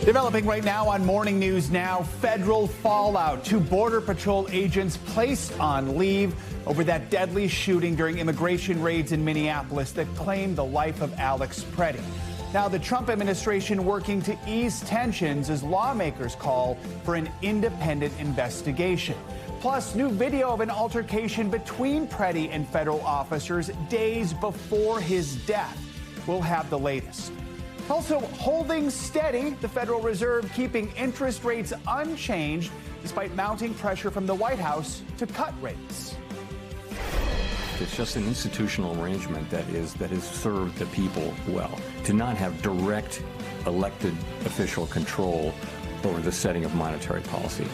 Developing right now on Morning News Now, federal fallout. 2 Border Patrol agents placed on leave over that deadly shooting during immigration raids in Minneapolis that claimed the life of Alex Preddy. Now, the Trump administration working to ease tensions as lawmakers call for an independent investigation. Plus, new video of an altercation between Preddy and federal officers days before his death. We'll have the latest. Also holding steady, the Federal Reserve keeping interest rates unchanged despite mounting pressure from the White House to cut rates. It's just an institutional arrangement that has served the people well. To not have direct elected official control over the setting of monetary policy.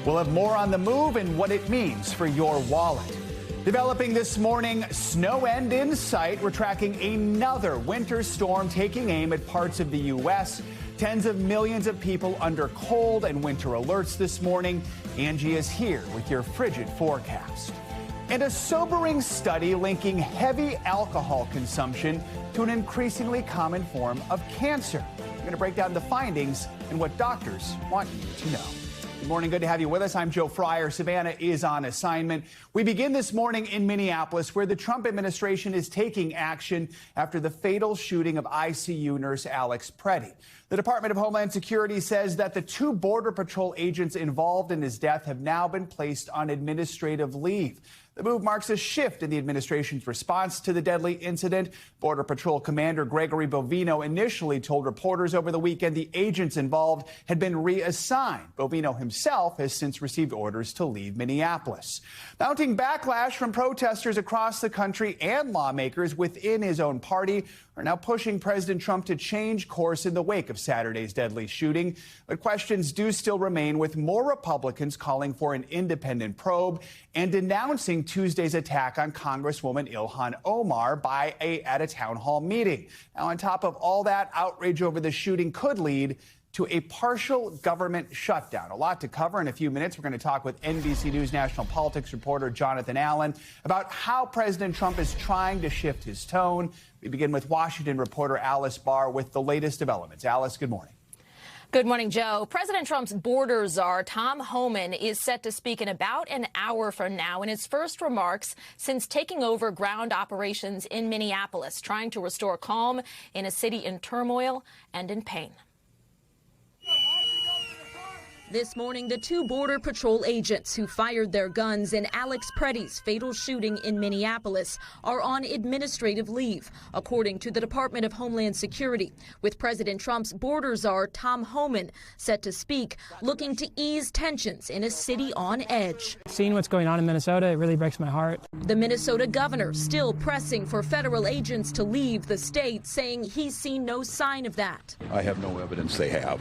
We'll have more on the move and what it means for your wallet. Developing this morning, snow end in sight. We're tracking another winter storm taking aim at parts of the U.S. Tens of millions of people under cold and winter alerts this morning. Angie is here with your frigid forecast. And a sobering study linking heavy alcohol consumption to an increasingly common form of cancer. We're going to break down the findings and what doctors want you to know. Good morning. Good to have you with us. I'm Joe Fryer. Savannah is on assignment. We begin this morning in Minneapolis, where the Trump administration is taking action after the fatal shooting of ICU nurse Alex Preddy. The Department of Homeland Security says that the 2 Border Patrol agents involved in his death have now been placed on administrative leave. The move marks a shift in the administration's response to the deadly incident. Border Patrol Commander Gregory Bovino initially told reporters over the weekend the agents involved had been reassigned. Bovino himself has since received orders to leave Minneapolis. Mounting backlash from protesters across the country and lawmakers within his own party are now pushing President Trump to change course in the wake of Saturday's deadly shooting. But questions do still remain, with more Republicans calling for an independent probe and denouncing Tuesday's attack on Congresswoman Ilhan Omar at a town hall meeting. Now, on top of all that, outrage over the shooting could lead to a partial government shutdown. A lot to cover in a few minutes. We're going to talk with NBC News national politics reporter Jonathan Allen about how President Trump is trying to shift his tone. We begin with Washington reporter Alice Barr with the latest developments. Alice, good morning. Good morning, Joe. President Trump's border czar, Tom Homan, is set to speak in about an hour from now in his first remarks since taking over ground operations in Minneapolis, trying to restore calm in a city in turmoil and in pain. This morning, the 2 Border Patrol agents who fired their guns in Alex Preddy's fatal shooting in Minneapolis are on administrative leave, according to the Department of Homeland Security, with President Trump's border czar, Tom Homan, set to speak, looking to ease tensions in a city on edge. Seeing what's going on in Minnesota, it really breaks my heart. The Minnesota governor still pressing for federal agents to leave the state, saying he's seen no sign of that. I have no evidence they have.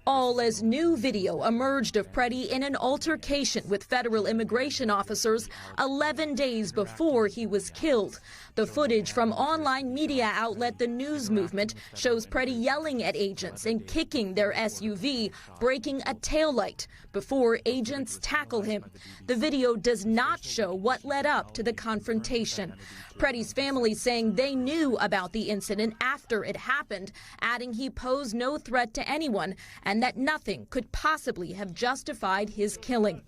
All as new video emerged of Preddy in an altercation with federal immigration officers 11 days before he was killed. The footage from online media outlet The News Movement shows Preddy yelling at agents and kicking their SUV, breaking a taillight before agents tackle him. The video does not show what led up to the confrontation. Preddy's family saying they knew about the incident after it happened, adding he posed no threat to anyone and that nothing could possibly have justified his killing.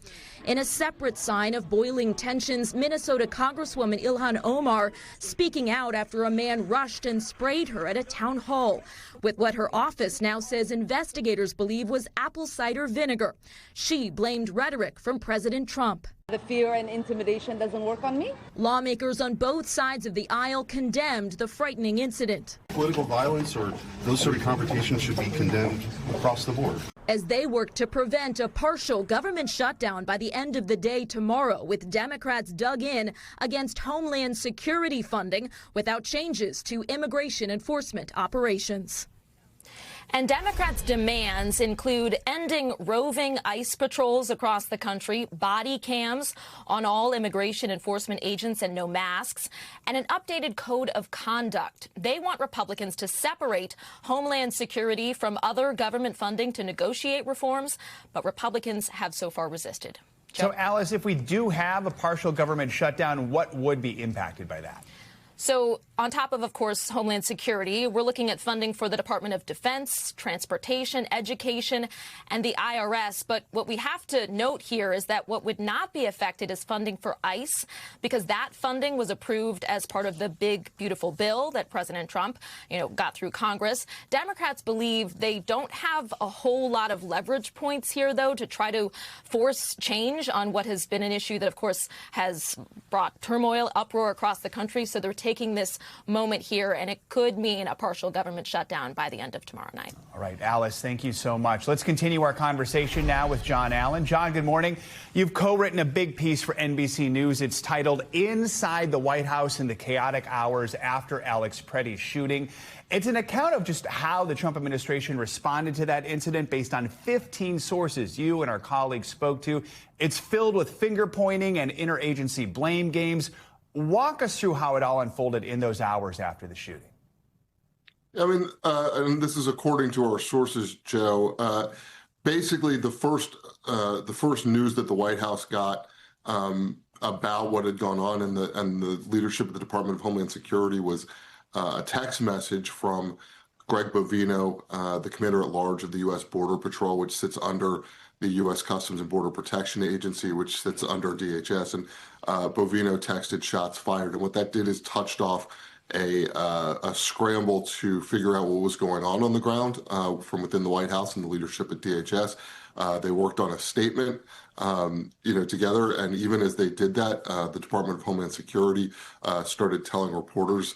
In a separate sign of boiling tensions, Minnesota Congresswoman Ilhan Omar speaking out after a man rushed and sprayed her at a town hall with what her office now says investigators believe was apple cider vinegar. She blamed rhetoric from President Trump. The fear and intimidation doesn't work on me. Lawmakers on both sides of the aisle condemned the frightening incident. Political violence or those sort of confrontations should be condemned across the board. As they work to prevent a partial government shutdown by the end of the day tomorrow, with Democrats dug in against Homeland Security funding without changes to immigration enforcement operations. And Democrats' demands include ending roving ICE patrols across the country, body cams on all immigration enforcement agents and no masks, and an updated code of conduct. They want Republicans to separate Homeland Security from other government funding to negotiate reforms, but Republicans have so far resisted. Joe? So, Alice, if we do have a partial government shutdown, what would be impacted by that? So on top of course, Homeland Security, we're looking at funding for the Department of Defense, transportation, education, and the IRS. But what we have to note here is that what would not be affected is funding for ICE, because that funding was approved as part of the big, beautiful bill that President Trump, got through Congress. Democrats believe they don't have a whole lot of leverage points here, though, to try to force change on what has been an issue that, of course, has brought turmoil, uproar across the country. So they're taking this moment here, and it could mean a partial government shutdown by the end of tomorrow night. All right, Alice, thank you so much. Let's continue our conversation now with John Allen. John, good morning. You've co-written a big piece for NBC News. It's titled Inside the White House in the Chaotic Hours After Alex Pretty's Shooting. It's an account of just how the Trump administration responded to that incident based on 15 sources you and our colleagues spoke to. It's filled with finger pointing and interagency blame games. Walk us through how it all unfolded in those hours after the shooting. I mean, and this is according to our sources, Joe. Basically, the first news that the White House got about what had gone on and the leadership of the Department of Homeland Security was a text message from Greg Bovino, the commander-at-large of the U.S. Border Patrol, which sits under the U.S. Customs and Border Protection Agency, which sits under DHS. And Bovino texted shots fired. And what that did is touched off a scramble to figure out what was going on the ground from within the White House and the leadership at DHS. They worked on a statement, together. And even as they did that, the Department of Homeland Security started telling reporters,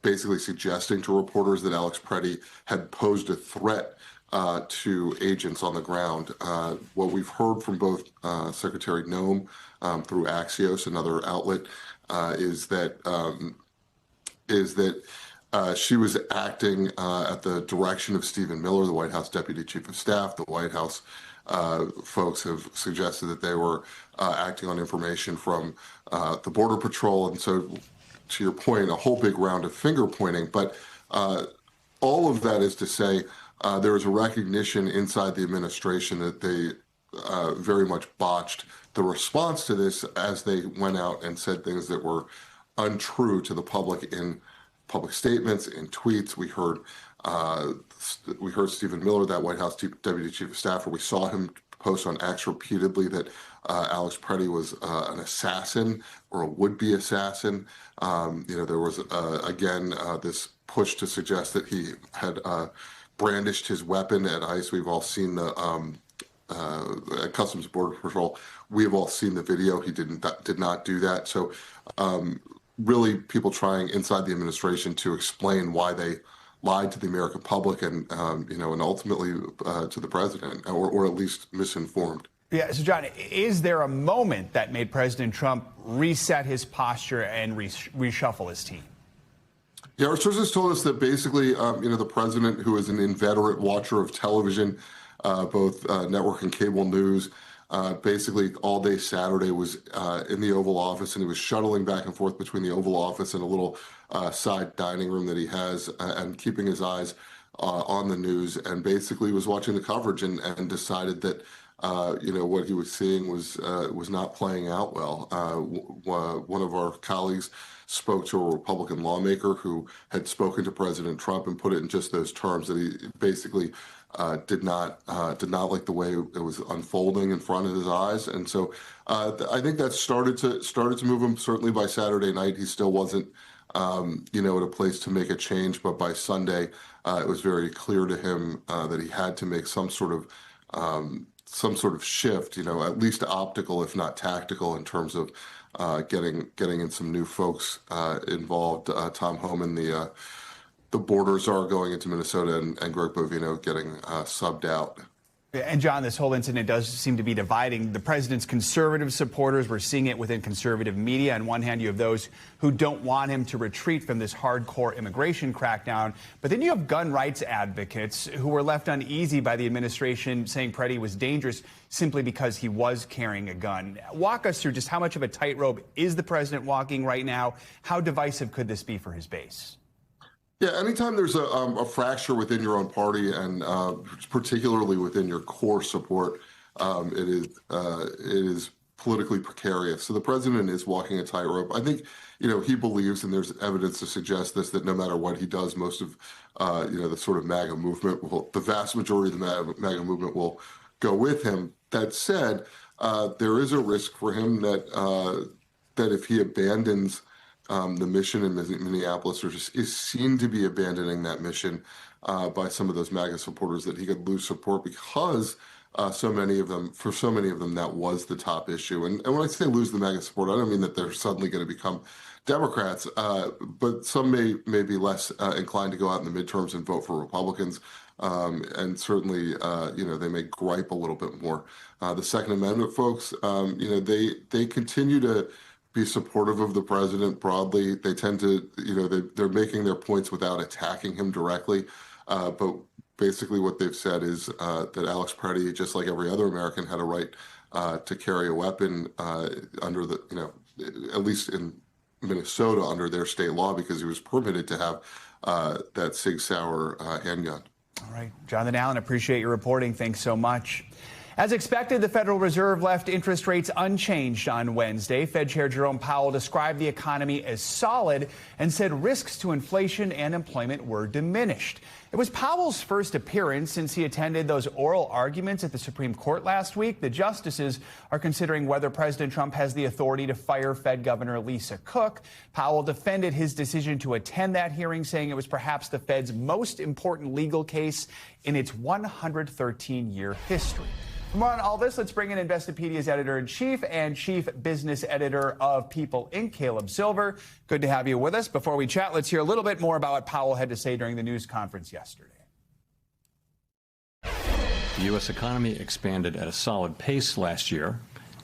basically suggesting to reporters that Alex Pretty had posed a threat to agents on the ground. What we've heard from both Secretary Noem through Axios, another outlet, is that she was acting at the direction of Stephen Miller, the White House Deputy Chief of Staff. The White House folks have suggested that they were acting on information from the Border Patrol. And so, to your point, a whole big round of finger pointing. But all of that is to say there was a recognition inside the administration that they very much botched the response to this as they went out and said things that were untrue to the public in public statements, in tweets. We heard Stephen Miller, that White House Deputy Chief of Staff, where we saw him post on X repeatedly that Alex Pretty was an assassin or a would-be assassin. There was, again, this push to suggest that he had brandished his weapon at ICE. We've all seen the at Customs and Border Patrol. We've all seen the video. He did not do that. So really people trying inside the administration to explain why they lied to the American public and ultimately to the president, or at least misinformed. Yeah. So, John, is there a moment that made President Trump reset his posture and reshuffle his team? Yeah, our sources told us that basically, the president, who is an inveterate watcher of television, both network and cable news, basically all day Saturday was in the Oval Office, and he was shuttling back and forth between the Oval Office and a little side dining room that he has, and keeping his eyes on the news, and basically was watching the coverage and decided that what he was seeing was not playing out well. One of our colleagues spoke to a Republican lawmaker who had spoken to President Trump and put it in just those terms, that he basically did not like the way it was unfolding in front of his eyes. And so I think that started to move him. Certainly by Saturday night, he still wasn't at a place to make a change. But by Sunday, it was very clear to him that he had to make some sort of shift, at least optical, if not tactical, in terms of getting in some new folks involved. Tom Homan, the border czar, going into Minnesota, and Greg Bovino getting subbed out. And, John, this whole incident does seem to be dividing the president's conservative supporters. We're seeing it within conservative media. On one hand, you have those who don't want him to retreat from this hardcore immigration crackdown. But then you have gun rights advocates who were left uneasy by the administration saying Pretty was dangerous simply because he was carrying a gun. Walk us through just how much of a tightrope is the president walking right now? How divisive could this be for his base? Yeah, anytime there's a fracture within your own party, and particularly within your core support, it is politically precarious. So the president is walking a tightrope. I think, he believes, and there's evidence to suggest this, that no matter what he does, most of, the sort of MAGA movement the vast majority of the MAGA movement will go with him. That said, there is a risk for him that if he abandons the mission in Minneapolis, or just is seen to be abandoning that mission by some of those MAGA supporters, that he could lose support because for so many of them, that was the top issue. And when I say lose the MAGA support, I don't mean that they're suddenly going to become Democrats, but some may be less inclined to go out in the midterms and vote for Republicans. And certainly, they may gripe a little bit more. The Second Amendment folks, they continue to be supportive of the president broadly. They tend to, they're making their points without attacking him directly. But basically what they've said is that Alex Preddy, just like every other American, had a right to carry a weapon under the, at least in Minnesota under their state law, because he was permitted to have that Sig Sauer handgun. All right, Jonathan Allen, appreciate your reporting. Thanks so much. As expected, the Federal Reserve left interest rates unchanged on Wednesday. Fed Chair Jerome Powell described the economy as solid and said risks to inflation and employment were diminished. It was Powell's first appearance since he attended those oral arguments at the Supreme Court last week. The justices are considering whether President Trump has the authority to fire Fed Governor Lisa Cook. Powell defended his decision to attend that hearing, saying it was perhaps the Fed's most important legal case in its 113-year history. For more on all this, let's bring in Investopedia's editor-in-chief and chief business editor of People Inc., Caleb Silver. Good to have you with us. Before we chat, let's hear a little bit more about what Powell had to say during the news conference yesterday. The U.S. economy expanded at a solid pace last year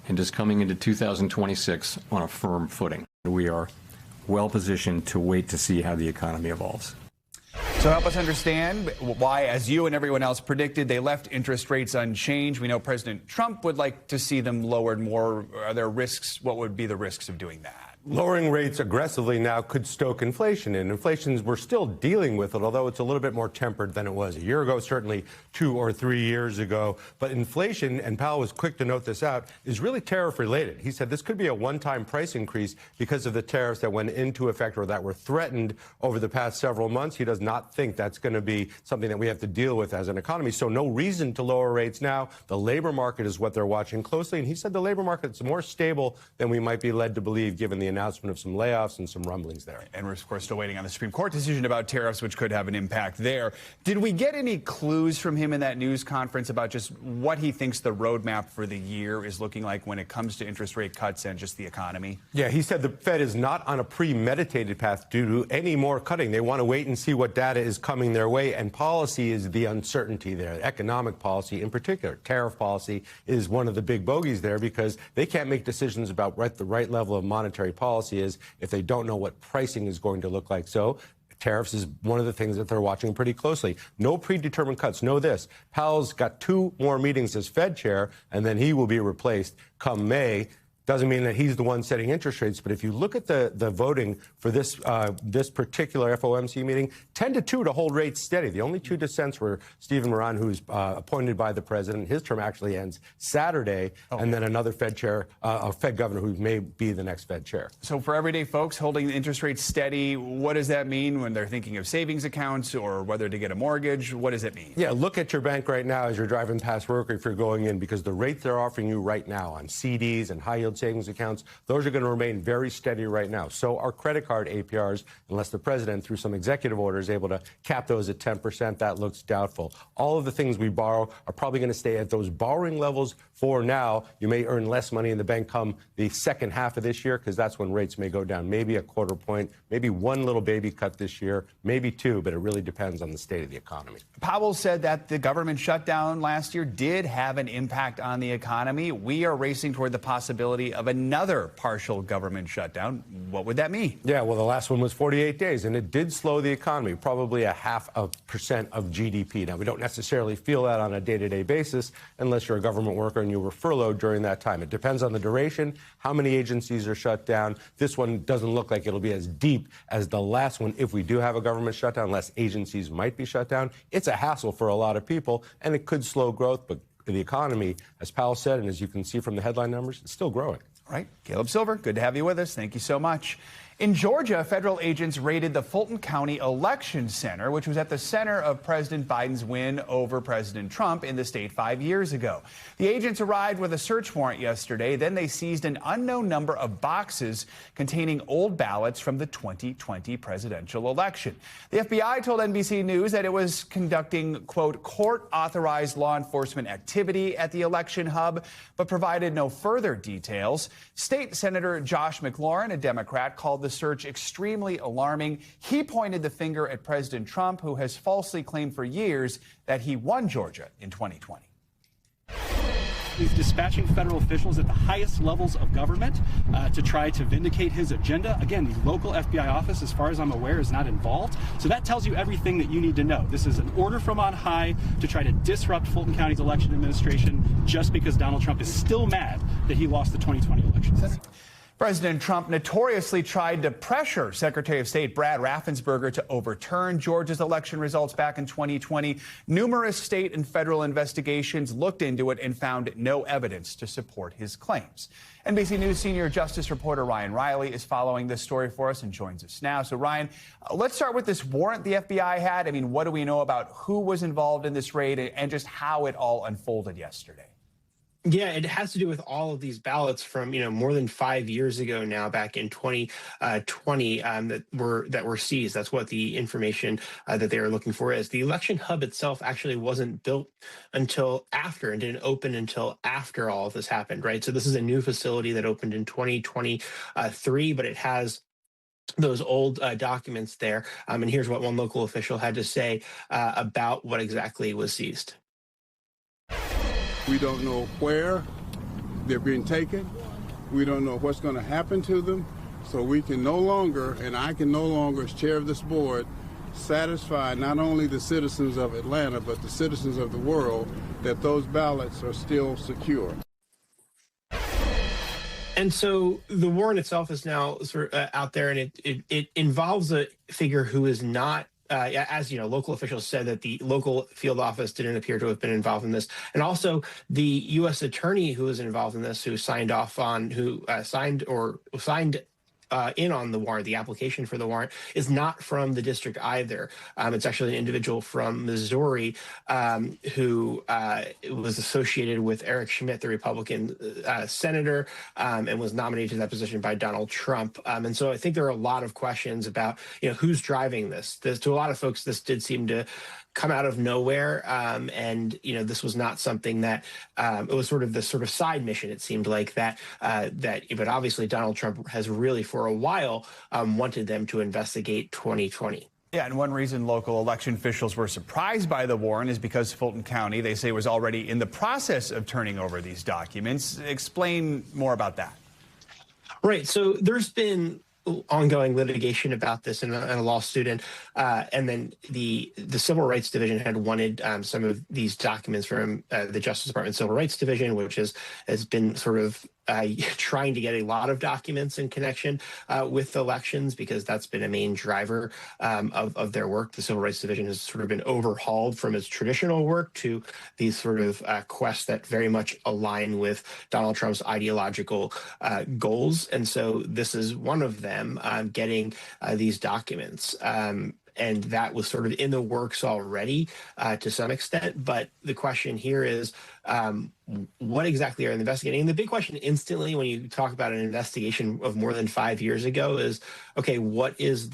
and is coming into 2026 on a firm footing. We are well positioned to wait to see how the economy evolves. So help us understand why, as you and everyone else predicted, they left interest rates unchanged. We know President Trump would like to see them lowered more. Are there risks? What would be the risks of doing that? Lowering rates aggressively now could stoke inflation, and we're still dealing with it, although it's a little bit more tempered than it was a year ago, certainly 2 or 3 years ago. But inflation, and Powell was quick to note this out, is really tariff related. He said this could be a one-time price increase because of the tariffs that went into effect or that were threatened over the past several months. He does not think that's going to be something that we have to deal with as an economy. So no reason to lower rates now. The labor market is what they're watching closely, and he said the labor market's more stable than we might be led to believe given the announcement of some layoffs and some rumblings there. And we're, of course, still waiting on the Supreme Court decision about tariffs, which could have an impact there. Did we get any clues from him in that news conference about just what he thinks the roadmap for the year is looking like when it comes to interest rate cuts and just the economy? Yeah, he said the Fed is not on a premeditated path to do any more cutting. They want to wait and see what data is coming their way, and policy is the uncertainty there. Economic policy in particular, tariff policy is one of the big bogeys there because they can't make decisions about what the right level of monetary policy is if they don't know what pricing is going to look like. So tariffs is one of the things that they're watching pretty closely. No predetermined cuts. Know this. Powell's got 2 more meetings as Fed chair, and then he will be replaced come May. Doesn't mean that he's the one setting interest rates, but if you look at the voting for this particular FOMC meeting, 10-2 to hold rates steady. The only 2 dissents were Stephen Moran, who's appointed by the president. His term actually ends Saturday, and then another Fed chair, a Fed governor who may be the next Fed chair. So for everyday folks holding the interest rates steady, what does that mean when they're thinking of savings accounts or whether to get a mortgage? What does it mean? Yeah, look at your bank right now as you're driving past work or if you're going in, because the rates they're offering you right now on CDs and high yield savings accounts, those are going to remain very steady right now. So are credit card APRs, unless the president, through some executive order, is able to cap those at 10%. That looks doubtful. All of the things we borrow are probably going to stay at those borrowing levels for now. You may earn less money in the bank come the second half of this year because that's when rates may go down, maybe a quarter point, maybe 1 little baby cut this year, maybe 2, but it really depends on the state of the economy. Powell said that the government shutdown last year did have an impact on the economy. We are racing toward the possibility of another partial government shutdown. What would that mean? Yeah, well, the last one was 48 days, and it did slow the economy, probably 0.5% of GDP. Now, we don't necessarily feel that on a day-to-day basis unless you're a government worker and you were furloughed during that time. It depends on the duration, how many agencies are shut down. This one doesn't look like it'll be as deep as the last one. If we do have a government shutdown, less agencies might be shut down. It's a hassle for a lot of people, and it could slow growth, but the economy, as Powell said, and as you can see from the headline numbers, it's still growing. All right. Caleb Silver, good to have you with us. Thank you so much. In Georgia, federal agents raided the Fulton County Election Center, which was at the center of President Biden's win over President Trump in the state 5 years ago. The agents arrived with a search warrant yesterday. Then they seized an unknown number of boxes containing old ballots from the 2020 presidential election. The FBI told NBC News that it was conducting, quote, court-authorized law enforcement activity at the election hub, but provided no further details. State Senator Josh McLaurin, a Democrat, called the search extremely alarming. He pointed the finger at President Trump, who has falsely claimed for years that he won Georgia in 2020. He's dispatching federal officials at the highest levels of government to try to vindicate his agenda. Again, the local FBI office, as far as I'm aware, is not involved. So that tells you everything that you need to know. This is an order from on high to try to disrupt Fulton County's election administration just because Donald Trump is still mad that he lost the 2020 election. President Trump notoriously tried to pressure Secretary of State Brad Raffensperger to overturn Georgia's election results back in 2020. Numerous state and federal investigations looked into it and found no evidence to support his claims. NBC News senior justice reporter Ryan Riley is following this story for us and joins us now. So, Ryan, let's start with this warrant the FBI had. I mean, what do we know about who was involved in this raid and just how it all unfolded yesterday? Yeah, it has to do with all of these ballots from, more than 5 years ago now, back in 2020, that were seized. That's what the information that they are looking for is. The election hub itself actually wasn't built until after and didn't open until after all of this happened, right? So this is a new facility that opened in 2023, but it has those old documents there. And here's what one local official had to say about what exactly was seized. We don't know where they're being taken. We don't know what's going to happen to them. So we can no longer, and I can no longer, as chair of this board, satisfy not only the citizens of Atlanta, but the citizens of the world that those ballots are still secure. And so the warrant itself is now sort of out there, and it involves a figure who is not as local officials said that the local field office didn't appear to have been involved in this, and also the U.S. attorney who was involved in this, who signed in on the warrant, the application for the warrant, is not from the district either. It's actually an individual from Missouri who was associated with Eric Schmidt, the Republican senator, and was nominated to that position by Donald Trump. And so I think there are a lot of questions about, who's driving this. To a lot of folks, this did seem to come out of nowhere, and this was not something that it was sort of this sort of side mission. It seemed like that, but obviously Donald Trump has really for a while wanted them to investigate 2020. Yeah, and one reason local election officials were surprised by the warrant is because Fulton County, they say, was already in the process of turning over these documents. Explain more about that. Right. So there's been ongoing litigation about this in a lawsuit, and then the Civil Rights Division had wanted some of these documents from the Justice Department Civil Rights Division, which has been sort of trying to get a lot of documents in connection with elections, because that's been a main driver of their work. The Civil Rights Division has sort of been overhauled from its traditional work to these sort of quests that very much align with Donald Trump's ideological goals. And so this is one of them, getting these documents. And that was sort of in the works already to some extent. But the question here is, what exactly are they investigating? And the big question instantly when you talk about an investigation of more than 5 years ago is, okay, what is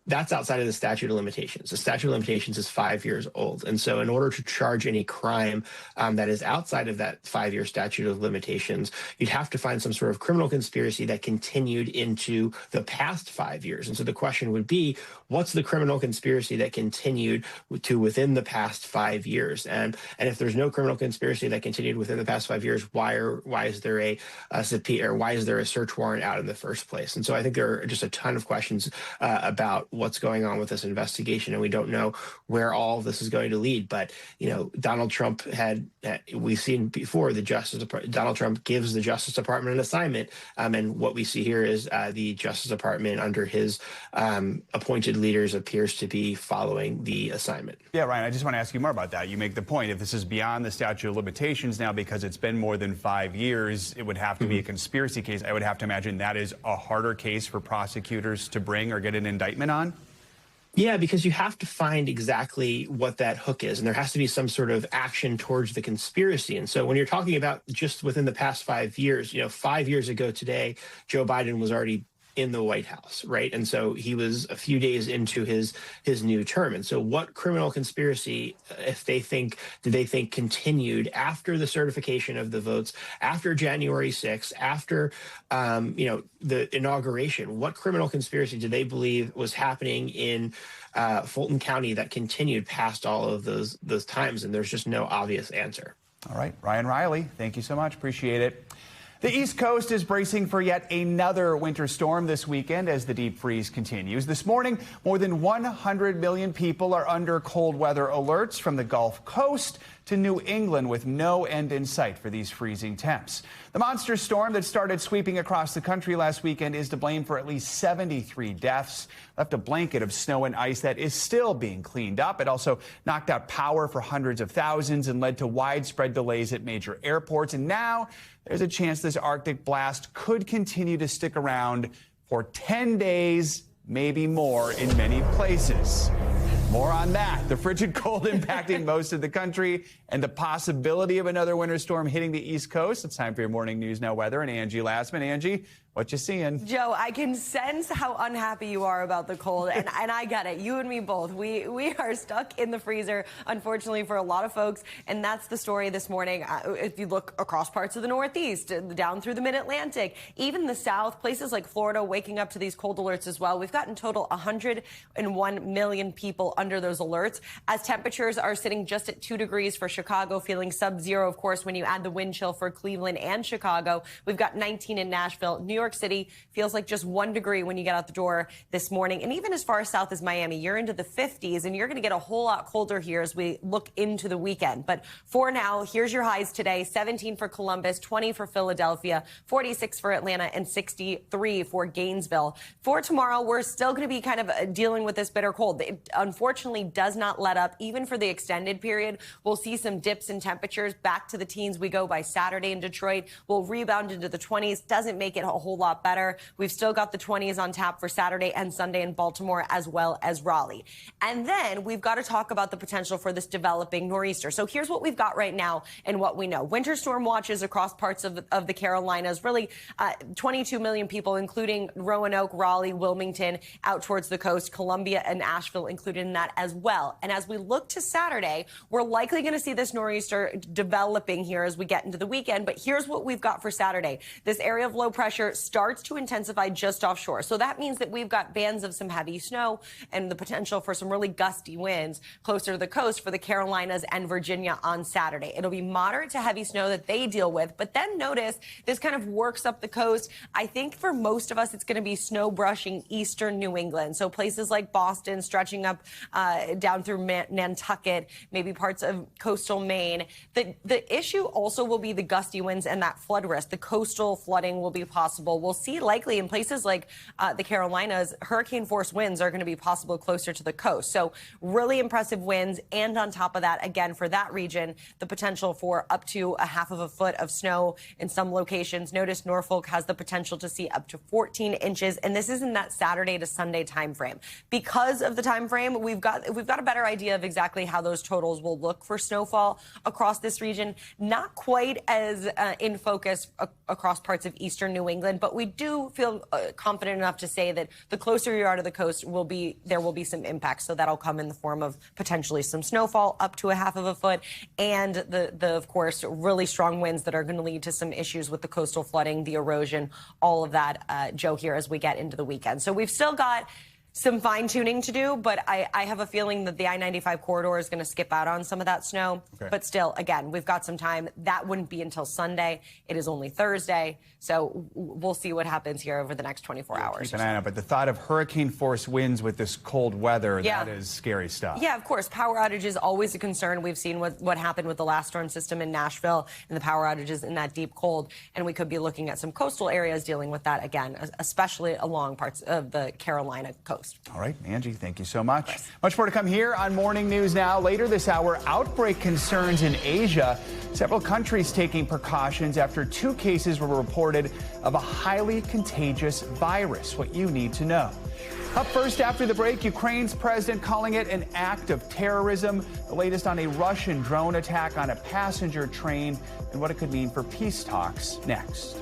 that's outside of the statute of limitations. The statute of limitations is 5 years old. And so in order to charge any crime that is outside of that 5-year statute of limitations, you'd have to find some sort of criminal conspiracy that continued into the past 5 years. And so the question would be, what's the criminal conspiracy that continued to within the past 5 years? And if there's no criminal conspiracy that continued within the past 5 years, why is there a subpoena, or why is there a search warrant out in the first place? And so I think there are just a ton of questions about what's going on with this investigation, and we don't know where all of this is going to lead. But, Donald Trump we've seen before, Donald Trump gives the Justice Department an assignment. And what we see here is the Justice Department under his appointed leaders appears to be following the assignment. Yeah, Ryan, I just want to ask you more about that. You make the point, if this is beyond the statute of limitations now because it's been more than 5 years, it would have to be a conspiracy case. I would have to imagine that is a harder case for prosecutors to bring or get an indictment on. Yeah, because you have to find exactly what that hook is, and there has to be some sort of action towards the conspiracy. And so when you're talking about just within the past 5 years, 5 years ago today, Joe Biden was already in the White House, right? And so he was a few days into his new term. And so what criminal conspiracy, did they think continued after the certification of the votes, after January 6th, after, the inauguration? What criminal conspiracy did they believe was happening in Fulton County that continued past all of those times? And there's just no obvious answer. All right, Ryan Riley, thank you so much. Appreciate it. The East Coast is bracing for yet another winter storm this weekend as the deep freeze continues. This morning, more than 100 million people are under cold weather alerts from the Gulf Coast to New England, with no end in sight for these freezing temps. The monster storm that started sweeping across the country last weekend is to blame for at least 73 deaths, left a blanket of snow and ice that is still being cleaned up. It also knocked out power for hundreds of thousands and led to widespread delays at major airports. And now there's a chance this Arctic blast could continue to stick around for 10 days, maybe more in many places. More on that, the frigid cold impacting most of the country and the possibility of another winter storm hitting the East Coast. It's time for your Morning News Now weather and Angie Lassman. Angie, what you seeing? Joe, I can sense how unhappy you are about the cold, and I get it. You and me both. We are stuck in the freezer, unfortunately, for a lot of folks, and that's the story this morning. If you look across parts of the Northeast, down through the Mid-Atlantic, even the South, places like Florida waking up to these cold alerts as well. We've got in total 101 million people under those alerts, as temperatures are sitting just at 2 degrees for Chicago, feeling sub-zero, of course, when you add the wind chill for Cleveland and Chicago. We've got 19 in Nashville. New York City feels like just 1 degree when you get out the door this morning. And even as far south as Miami, you're into the 50s, and you're going to get a whole lot colder here as we look into the weekend. But for now, here's your highs today: 17 for Columbus, 20 for Philadelphia, 46 for Atlanta, and 63 for Gainesville. For tomorrow, we're still going to be kind of dealing with this bitter cold. It unfortunately does not let up, even for the extended period. We'll see some dips in temperatures back to the teens we go by Saturday in Detroit. We'll rebound into the 20s. Doesn't make it a whole lot better. We've still got the 20s on tap for Saturday and Sunday in Baltimore, as well as Raleigh. And then we've got to talk about the potential for this developing nor'easter. So here's what we've got right now and what we know. Winter storm watches across parts of the Carolinas, really 22 million people, including Roanoke, Raleigh, Wilmington, out towards the coast, Columbia and Asheville included in that as well. And as we look to Saturday, we're likely going to see this nor'easter developing here as we get into the weekend. But here's what we've got for Saturday. This area of low pressure starts to intensify just offshore. So that means that we've got bands of some heavy snow and the potential for some really gusty winds closer to the coast for the Carolinas and Virginia on Saturday. It'll be moderate to heavy snow that they deal with. But then notice this kind of works up the coast. I think for most of us, it's going to be snow brushing eastern New England. So places like Boston, stretching up down through Nantucket, maybe parts of coastal Maine. The issue also will be the gusty winds and that flood risk. The coastal flooding will be possible. We'll see likely in places like the Carolinas, hurricane force winds are going to be possible closer to the coast. So really impressive winds. And on top of that, again, for that region, the potential for up to a half of a foot of snow in some locations. Notice Norfolk has the potential to see up to 14 inches. And this is in that Saturday to Sunday time frame. Because of the time frame, we've got a better idea of exactly how those totals will look for snowfall across this region. Not quite as in focus across parts of eastern New England, but we do feel confident enough to say that the closer you are to the coast, there will be some impact. So that'll come in the form of potentially some snowfall up to a half of a foot, and the of course really strong winds that are going to lead to some issues with the coastal flooding, the erosion, all of that, Joe, here as we get into the weekend. So we've still got some fine-tuning to do, but I have a feeling that the I-95 corridor is going to skip out on some of that snow. Okay. But still, again, we've got some time. That wouldn't be until Sunday. It is only Thursday, so we'll see what happens here over the next 24 hours. Keep an eye on it, but the thought of hurricane-force winds with this cold weather, that is scary stuff. Yeah, of course. Power outages always a concern. We've seen what happened with the last storm system in Nashville and the power outages in that deep cold, and we could be looking at some coastal areas dealing with that again, especially along parts of the Carolina coast. All right, Angie, thank you so much. Much more to come here on Morning News Now. Later this hour, outbreak concerns in Asia. Several countries taking precautions after 2 cases were reported of a highly contagious virus. What you need to know. Up first after the break, Ukraine's president calling it an act of terrorism. The latest on a Russian drone attack on a passenger train and what it could mean for peace talks next.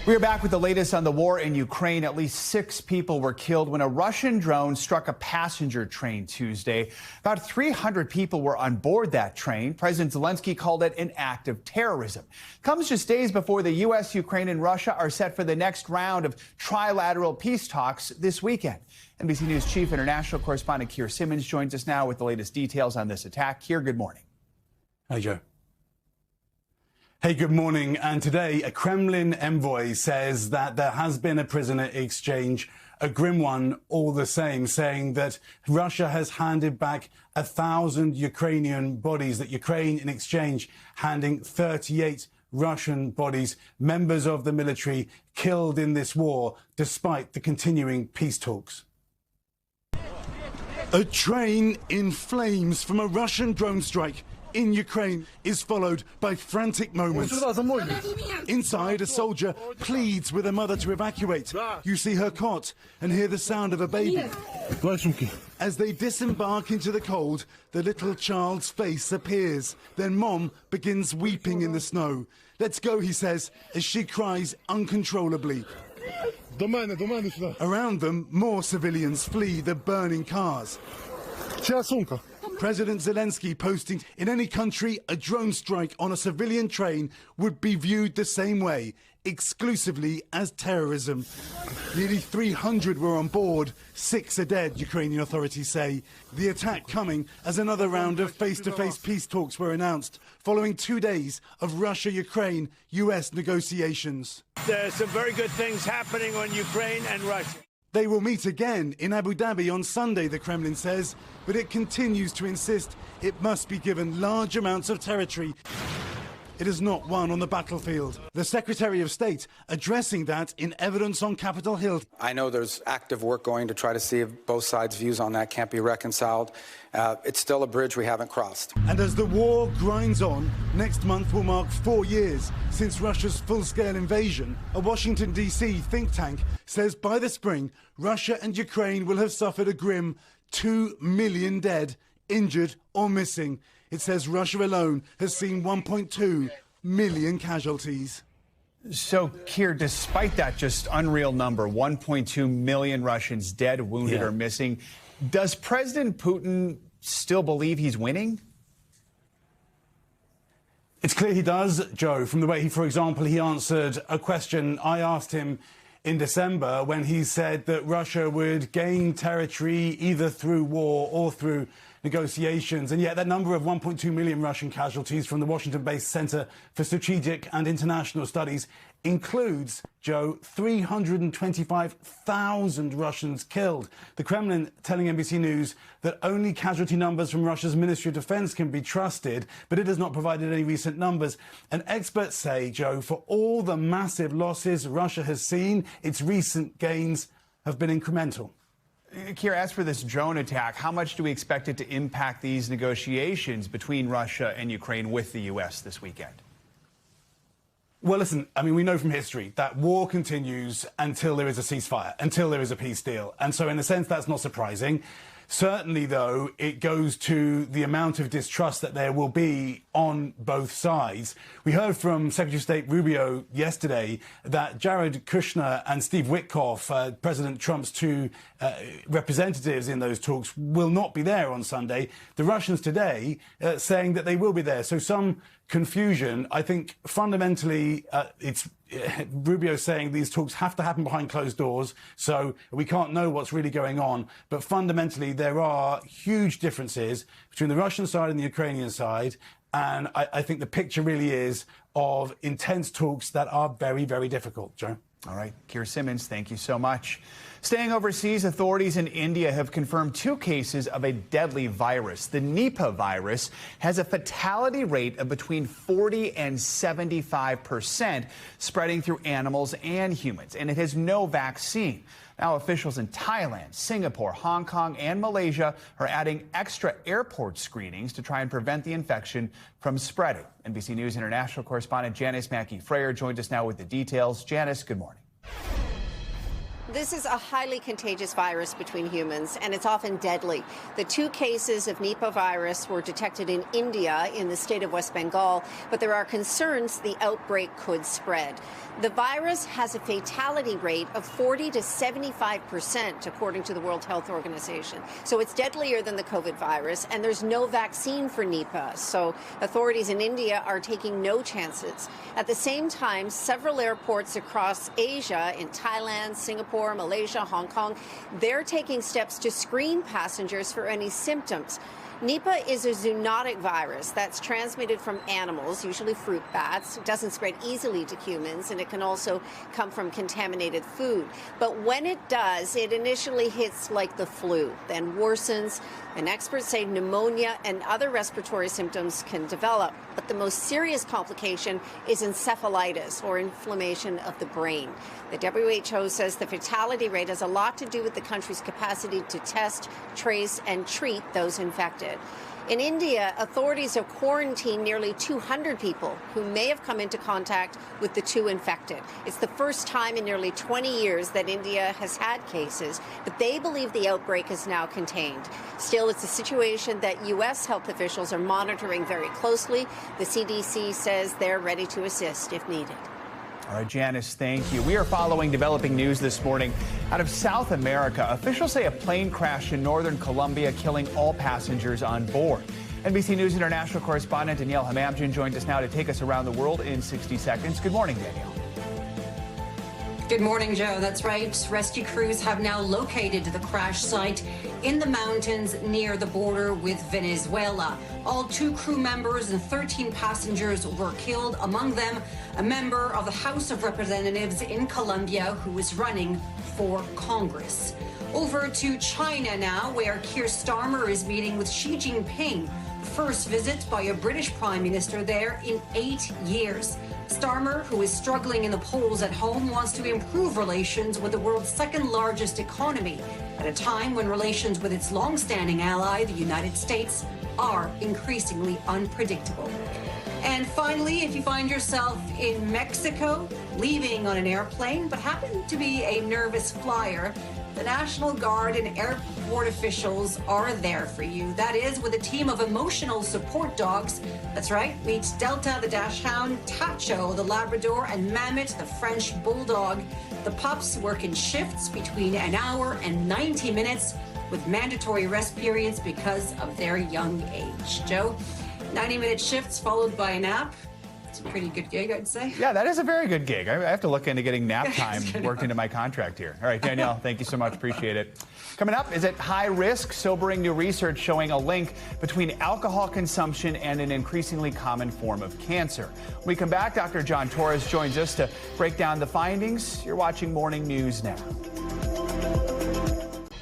We are back with the latest on the war in Ukraine. At least 6 people were killed when a Russian drone struck a passenger train Tuesday. About 300 people were on board that train. President Zelensky called it an act of terrorism. Comes just days before the U.S., Ukraine, and Russia are set for the next round of trilateral peace talks this weekend. NBC News Chief International Correspondent Keir Simmons joins us now with the latest details on this attack. Keir, good morning. Hi, Joe. Hey, good morning. And today, a Kremlin envoy says that there has been a prisoner exchange, a grim one all the same, saying that Russia has handed back 1,000 Ukrainian bodies, that Ukraine in exchange handing 38 Russian bodies, members of the military killed in this war, despite the continuing peace talks. A train in flames from a Russian drone strike in Ukraine is followed by frantic moments. Inside, a soldier pleads with a mother to evacuate. You see her cot and hear the sound of a baby. As they disembark into the cold, the little child's face appears. Then Mom begins weeping in the snow. Let's go, he says, as she cries uncontrollably. Around them, more civilians flee the burning cars. President Zelensky posting, in any country, a drone strike on a civilian train would be viewed the same way, exclusively as terrorism. Nearly 300 were on board, 6 are dead, Ukrainian authorities say. The attack coming as another round of face-to-face peace talks were announced, following 2 days of Russia-Ukraine US negotiations. There's some very good things happening on Ukraine and Russia. They will meet again in Abu Dhabi on Sunday, the Kremlin says, but it continues to insist it must be given large amounts of territory it has not won on the battlefield. The Secretary of State addressing that in evidence on Capitol Hill. I know there's active work going to try to see if both sides' views on that can't be reconciled. It's still a bridge we haven't crossed. And as the war grinds on, next month will mark 4 years since Russia's full-scale invasion. A Washington, D.C. think tank says by the spring, Russia and Ukraine will have suffered a grim 2 million dead, injured or missing. It says Russia alone has seen 1.2 million casualties. So, Keir, despite that just unreal number, 1.2 million Russians dead, wounded, or missing, does President Putin still believe he's winning? It's clear he does, Joe, from the way he, for example, he answered a question I asked him in December when he said that Russia would gain territory either through war or through negotiations. And yet that number of 1.2 million Russian casualties from the Washington-based Center for Strategic and International Studies includes, Joe, 325,000 Russians killed. The Kremlin telling NBC News that only casualty numbers from Russia's Ministry of Defense can be trusted, but it has not provided any recent numbers. And experts say, Joe, for all the massive losses Russia has seen, its recent gains have been incremental. Keir, as for this drone attack, how much do we expect it to impact these negotiations between Russia and Ukraine with the U.S. this weekend? Well, listen, I mean, we know from history that war continues until there is a ceasefire, until there is a peace deal. And so in a sense, that's not surprising. Certainly, though, it goes to the amount of distrust that there will be on both sides. We heard from Secretary of State Rubio yesterday that Jared Kushner and Steve Witkoff, President Trump's 2 representatives in those talks, will not be there on Sunday. The Russians today saying that they will be there. So some confusion. I think fundamentally it's Rubio's saying these talks have to happen behind closed doors, so we can't know what's really going on. But fundamentally, there are huge differences between the Russian side and the Ukrainian side. And I think the picture really is of intense talks that are very, very difficult, Joe. All right, Keir Simmons, thank you so much. Staying overseas, authorities in India have confirmed 2 cases of a deadly virus. The Nipah virus has a fatality rate of between 40 and 75%, spreading through animals and humans, and it has no vaccine. Now, officials in Thailand, Singapore, Hong Kong, and Malaysia are adding extra airport screenings to try and prevent the infection from spreading. NBC News international correspondent Janice Mackey-Freyer joins us now with the details. Janice, good morning. This is a highly contagious virus between humans, and it's often deadly. The 2 cases of Nipah virus were detected in India in the state of West Bengal, but there are concerns the outbreak could spread. The virus has a fatality rate of 40 to 75%, according to the World Health Organization. So it's deadlier than the COVID virus, and there's no vaccine for Nipah. So authorities in India are taking no chances. At the same time, several airports across Asia, in Thailand, Singapore, Malaysia, Hong Kong, they're taking steps to screen passengers for any symptoms. Nipah is a zoonotic virus that's transmitted from animals, usually fruit bats. It doesn't spread easily to humans, and it can also come from contaminated food. But when it does, it initially hits like the flu, then worsens, and experts say pneumonia and other respiratory symptoms can develop. But the most serious complication is encephalitis, or inflammation of the brain. The WHO says the fatality rate has a lot to do with the country's capacity to test, trace, and treat those infected. In India, authorities have quarantined nearly 200 people who may have come into contact with the 2 infected. It's the first time in nearly 20 years that India has had cases, but they believe the outbreak is now contained. Still, it's a situation that U.S. health officials are monitoring very closely. The CDC says they're ready to assist if needed. All right, Janice, thank you. We are following developing news this morning out of South America. Officials say a plane crashed in northern Colombia, killing all passengers on board. NBC News international correspondent Danielle Hamamdjian joins us now to take us around the world in 60 seconds. Good morning, Danielle. Good morning, Joe. That's right. Rescue crews have now located the crash site in the mountains near the border with Venezuela. All 2 crew members and 13 passengers were killed, among them a member of the House of Representatives in Colombia who was running for Congress. Over to China now, where Keir Starmer is meeting with Xi Jinping. The first visit by a British Prime Minister there in 8 years. Starmer, who is struggling in the polls at home, wants to improve relations with the world's 2nd largest economy at a time when relations with its long-standing ally, the United States, are increasingly unpredictable. And finally, if you find yourself in Mexico, leaving on an airplane, but happen to be a nervous flyer, the National Guard and airport officials are there for you. That is, with a team of emotional support dogs. That's right, meet Delta the Dachshund, Tacho the Labrador, and Mammoth the French Bulldog. The pups work in shifts between an hour and 90 minutes with mandatory rest periods because of their young age. Joe, 90-minute shifts followed by a nap. It's a pretty good gig, I'd say. Yeah, that is a very good gig. I have to look into getting nap time worked into my contract here. All right, Danielle, thank you so much. Appreciate it. Coming up, is it high risk? Sobering new research showing a link between alcohol consumption and an increasingly common form of cancer. When we come back, Dr. John Torres joins us to break down the findings. You're watching Morning News Now.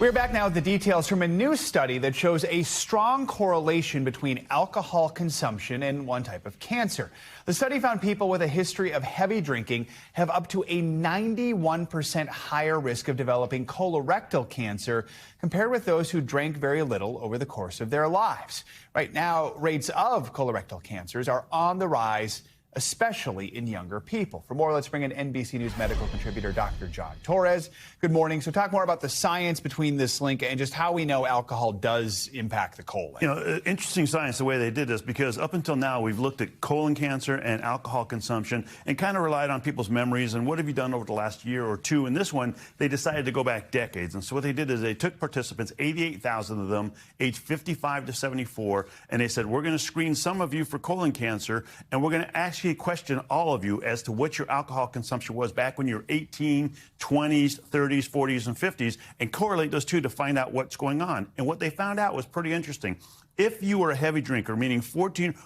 We're back now with the details from a new study that shows a strong correlation between alcohol consumption and one type of cancer. The study found people with a history of heavy drinking have up to a 91% higher risk of developing colorectal cancer compared with those who drank very little over the course of their lives. Right now, rates of colorectal cancers are on the rise, especially in younger people. For more, let's bring in NBC News medical contributor Dr. John Torres. Good morning. So talk more about the science between this link and just how we know alcohol does impact the colon. You know, interesting science the way they did this, because up until now we've looked at colon cancer and alcohol consumption and kind of relied on people's memories and what have you done over the last year or two. In this one, they decided to go back decades. And so what they did is they took participants, 88,000 of them, aged 55 to 74, and they said, we're going to screen some of you for colon cancer, and we're going to ask actually question all of you as to what your alcohol consumption was back when you were 18, 20s, 30s, 40s, and 50s, and correlate those two to find out what's going on. And what they found out was pretty interesting. If you were a heavy drinker, meaning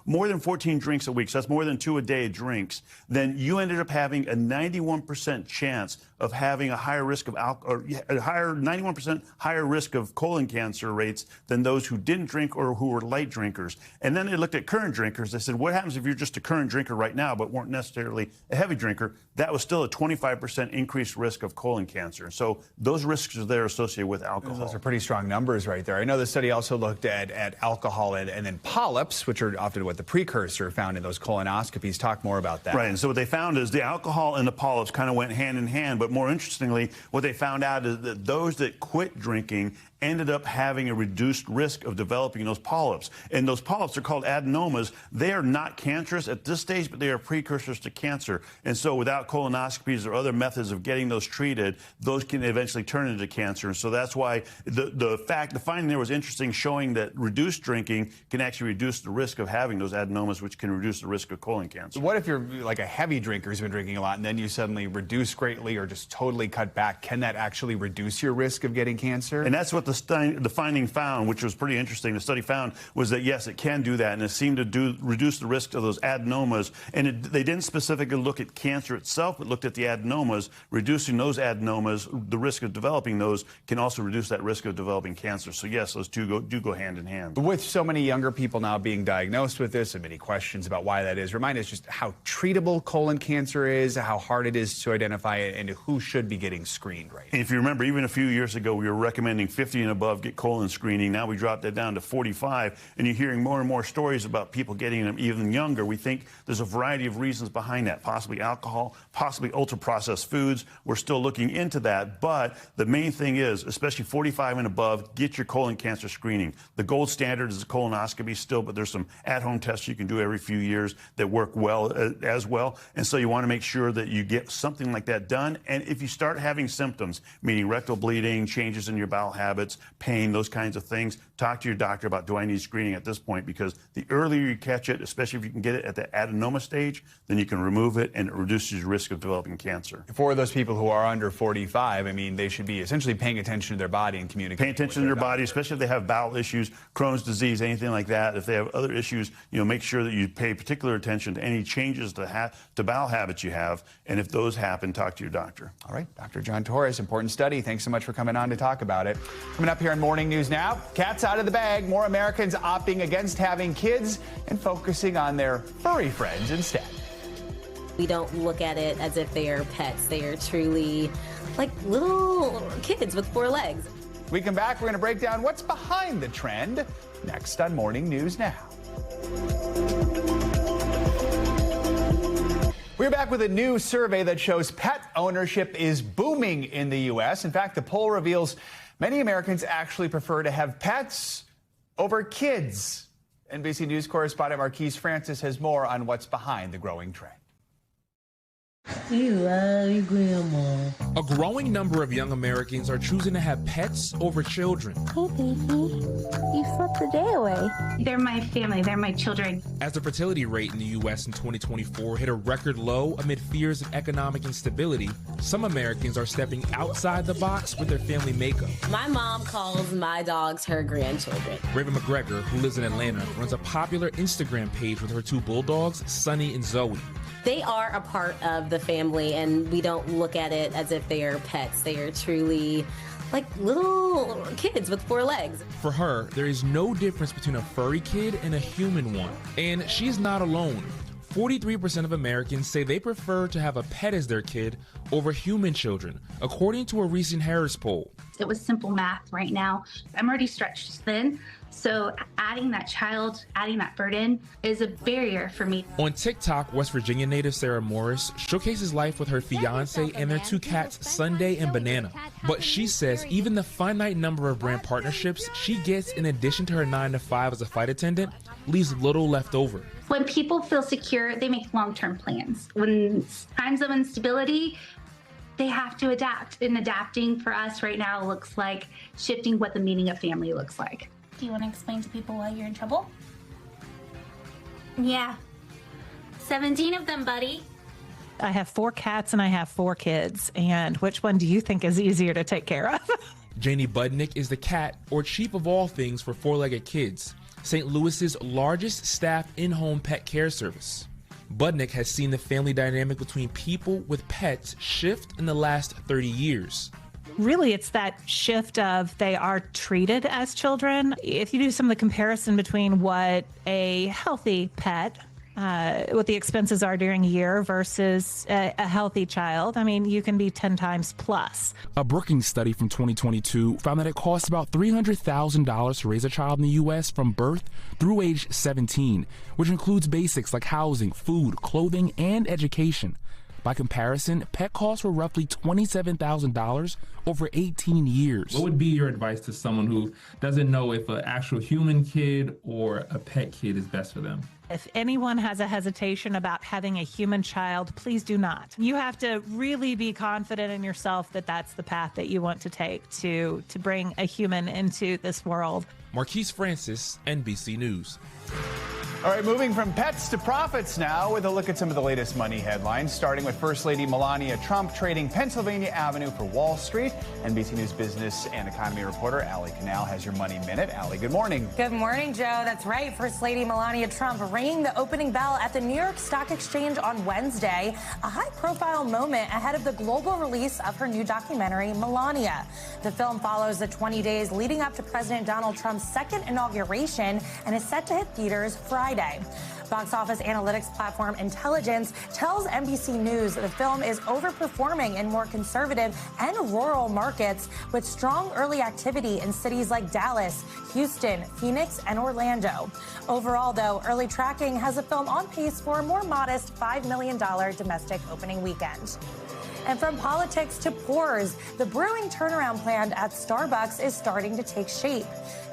more than 14 drinks a week, so that's more than 2 a day drinks, then you ended up having a 91% chance of having a higher risk of 91% higher risk of colon cancer rates than those who didn't drink or who were light drinkers. And then they looked at current drinkers. They said, what happens if you're just a current drinker right now but weren't necessarily a heavy drinker? That was still a 25% increased risk of colon cancer. So those risks are there associated with alcohol. Those are pretty strong numbers right there. I know the study also looked at alcohol and then polyps, which are often what the precursor found in those colonoscopies. Talk more about that. Right, and so what they found is the alcohol and the polyps kind of went hand in hand, but more interestingly, what they found out is that those that quit drinking ended up having a reduced risk of developing those polyps. And those polyps are called adenomas. They are not cancerous at this stage, but they are precursors to cancer. And so without colonoscopies or other methods of getting those treated, those can eventually turn into cancer. And so that's why the finding there was interesting, showing that reduced drinking can actually reduce the risk of having those adenomas, which can reduce the risk of colon cancer. What if you're like a heavy drinker who's been drinking a lot and then you suddenly reduce greatly or just totally cut back? Can that actually reduce your risk of getting cancer? And that's what the finding found, which was pretty interesting. The study found was that, yes, it can do that, and it seemed to reduce the risk of those adenomas. And they didn't specifically look at cancer itself, but looked at the adenomas. Reducing those adenomas, the risk of developing those, can also reduce that risk of developing cancer. So, yes, those two do go hand in hand. With so many younger people now being diagnosed with this and many questions about why that is, remind us just how treatable colon cancer is, how hard it is to identify it, and who should be getting screened right now. And if you remember, even a few years ago, we were recommending 50 and above get colon screening. Now we dropped that down to 45, and you're hearing more and more stories about people getting them even younger. We think there's a variety of reasons behind that, possibly alcohol, possibly ultra-processed foods. We're still looking into that, but the main thing is, especially 45 and above, get your colon cancer screening. The gold standard is a colonoscopy still, but there's some at-home tests you can do every few years that work well as well, and so you want to make sure that you get something like that done. And if you start having symptoms, meaning rectal bleeding, changes in your bowel habits, pain, those kinds of things, talk to your doctor about, do I need screening at this point? Because the earlier you catch it, especially if you can get it at the adenoma stage, then you can remove it and it reduces your risk of developing cancer. For those people who are under 45, I mean, they should be essentially paying attention to their body and communicating. Paying attention to their body, especially if they have bowel issues, Crohn's disease, anything like that. If they have other issues, make sure that you pay particular attention to any changes to bowel habits you have. And if those happen, talk to your doctor. All right, Dr. John Torres, important study. Thanks so much for coming on to talk about it. Coming up here in Morning News Now, cat's out of the bag. More Americans opting against having kids and focusing on their furry friends instead. We don't look at it as if they are pets. They are truly like little kids with 4 legs. We come back, we're going to break down what's behind the trend next on Morning News Now. We're back with a new survey that shows pet ownership is booming in the U.S. In fact, the poll reveals many Americans actually prefer to have pets over kids. NBC News correspondent Marquise Francis has more on what's behind the growing trend. We love you, Grandma. A growing number of young Americans are choosing to have pets over children. Hey, baby. You slept the day away. They're my family. They're my children. As the fertility rate in the U.S. in 2024 hit a record low amid fears of economic instability, some Americans are stepping outside the box with their family makeup. My mom calls my dogs her grandchildren. Raven McGregor, who lives in Atlanta, runs a popular Instagram page with her 2 bulldogs, Sunny and Zoe. They are a part of the family, and we don't look at it as if they are pets. They are truly like little kids with 4 legs. For her, there is no difference between a furry kid and a human one. And she's not alone. 43% of Americans say they prefer to have a pet as their kid over human children, according to a recent Harris poll. It was simple math right now. I'm already stretched thin, so adding that child, adding that burden is a barrier for me. On TikTok, West Virginia native Sarah Morris showcases life with her fiance and their 2 cats, Sunday and Banana. But she says even the finite number of brand partnerships she gets in addition to her 9-to-5 as a flight attendant leaves little left over. When people feel secure, they make long-term plans. When times of instability, they have to adapt. And adapting for us right now looks like shifting what the meaning of family looks like. Do you want to explain to people why you're in trouble? Yeah. 17 of them, buddy. I have 4 cats and I have 4 kids. And which one do you think is easier to take care of? Janie Budnick is the cat, or chief of all things, for Four-Legged Kids, St. Louis's largest staff in-home pet care service. Budnick has seen the family dynamic between people with pets shift in the last 30 years. Really, it's that shift of they are treated as children. If you do some of the comparison between what a healthy pet, what the expenses are during a year versus a healthy child, I mean, you can be 10 times plus. A Brookings study from 2022 found that it costs about $300,000 to raise a child in the U.S. from birth through age 17, which includes basics like housing, food, clothing, and education. By comparison, pet costs were roughly $27,000 over 18 years. What would be your advice to someone who doesn't know if an actual human kid or a pet kid is best for them? If anyone has a hesitation about having a human child, please do not. You have to really be confident in yourself that that's the path that you want to take to bring a human into this world. Marquise Francis, NBC News. All right, moving from pets to profits now with a look at some of the latest money headlines, starting with First Lady Melania Trump trading Pennsylvania Avenue for Wall Street. NBC News business and economy reporter Allie Canal has your Money Minute. Allie, good morning. Good morning, Joe. That's right. First Lady Melania Trump ringing the opening bell at the New York Stock Exchange on Wednesday, a high-profile moment ahead of the global release of her new documentary, Melania. The film follows the 20 days leading up to President Donald Trump's second inauguration and is set to hit theaters Friday. Box office analytics platform Intelligence tells NBC News that the film is overperforming in more conservative and rural markets with strong early activity in cities like Dallas, Houston, Phoenix, and Orlando. Overall, though, early tracking has the film on pace for a more modest $5 million domestic opening weekend. And from politics to pours, the brewing turnaround plan at Starbucks is starting to take shape.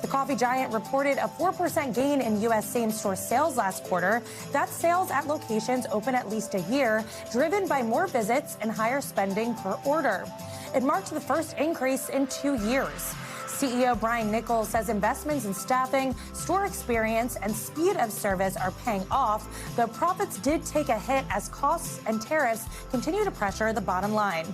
The coffee giant reported a 4% gain in U.S. same-store sales last quarter. That's sales at locations open at least a year, driven by more visits and higher spending per order. It marked the first increase in 2 years. CEO Brian Nichols says investments in staffing, store experience, and speed of service are paying off, though profits did take a hit as costs and tariffs continue to pressure the bottom line.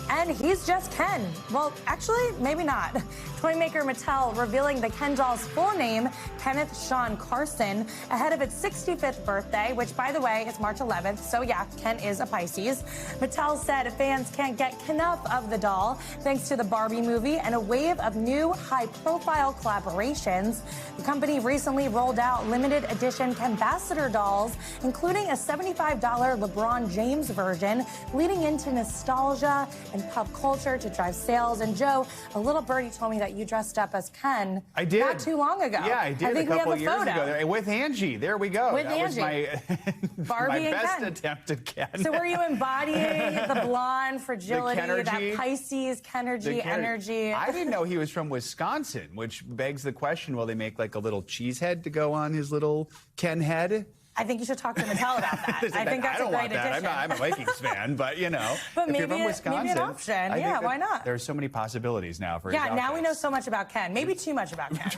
And he's just Ken. Well, actually, maybe not. Toy maker Mattel revealing the Ken doll's full name, Kenneth Sean Carson, ahead of its 65th birthday, which, by the way, is March 11th. So, yeah, Ken is a Pisces. Mattel said fans can't get enough of the doll thanks to the Barbie movie and a wave of new high-profile collaborations. The company recently rolled out limited edition Ambassador dolls, including a $75 LeBron James version, leading into nostalgia and pop culture to drive sales. And Joe, a little birdie told me that you dressed up as Ken. I did. Not too long ago. Yeah, I did. I think a couple we have years photo. ago there, with Angie. There we go. With that Angie. Was Barbie my and best Ken. attempt at Ken. So were you embodying the blonde fragility, The that Kenergy. Pisces Kenergy energy? I didn't know he was from Wisconsin, which begs the question, will they make like a little cheese head to go on his little Ken head? I think you should talk to Mattel about that. I think that's I don't a want great that. addition. I'm a Vikings fan, but you know, But if maybe you're from Wisconsin, maybe an option. I think Yeah, that why not? There's so many possibilities now for his Yeah, now outfits. we know so much about Ken. Maybe too much about Ken.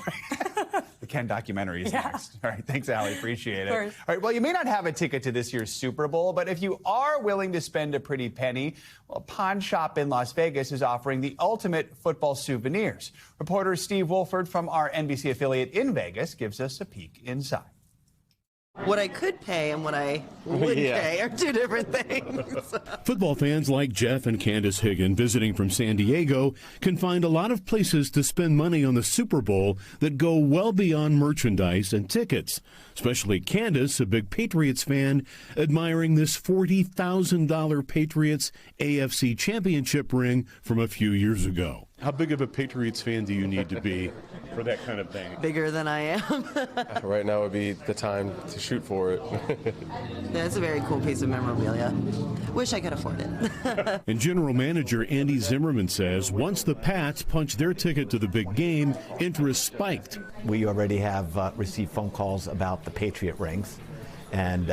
The Ken documentary is Yeah. next. All right, thanks, Allie. Appreciate it. Of course. All right, well, you may not have a ticket to this year's Super Bowl, but if you are willing to spend a pretty penny, well, a pawn shop in Las Vegas is offering the ultimate football souvenirs. Reporter Steve Wolford from our NBC affiliate in Vegas gives us a peek inside. What I could pay and what I would pay are two different things. Football fans like Jeff and Candace Higgin visiting from San Diego can find a lot of places to spend money on the Super Bowl that go well beyond merchandise and tickets. Especially Candace, a big Patriots fan, admiring this $40,000 Patriots AFC Championship ring from a few years ago. How big of a Patriots fan do you need to be for that kind of thing? Bigger than I am. Right now would be the time to shoot for it. Yeah, it's a very cool piece of memorabilia. Wish I could afford it. And General Manager Andy Zimmerman says once the Pats punched their ticket to the big game, interest spiked. We already have received phone calls about the Patriot rings and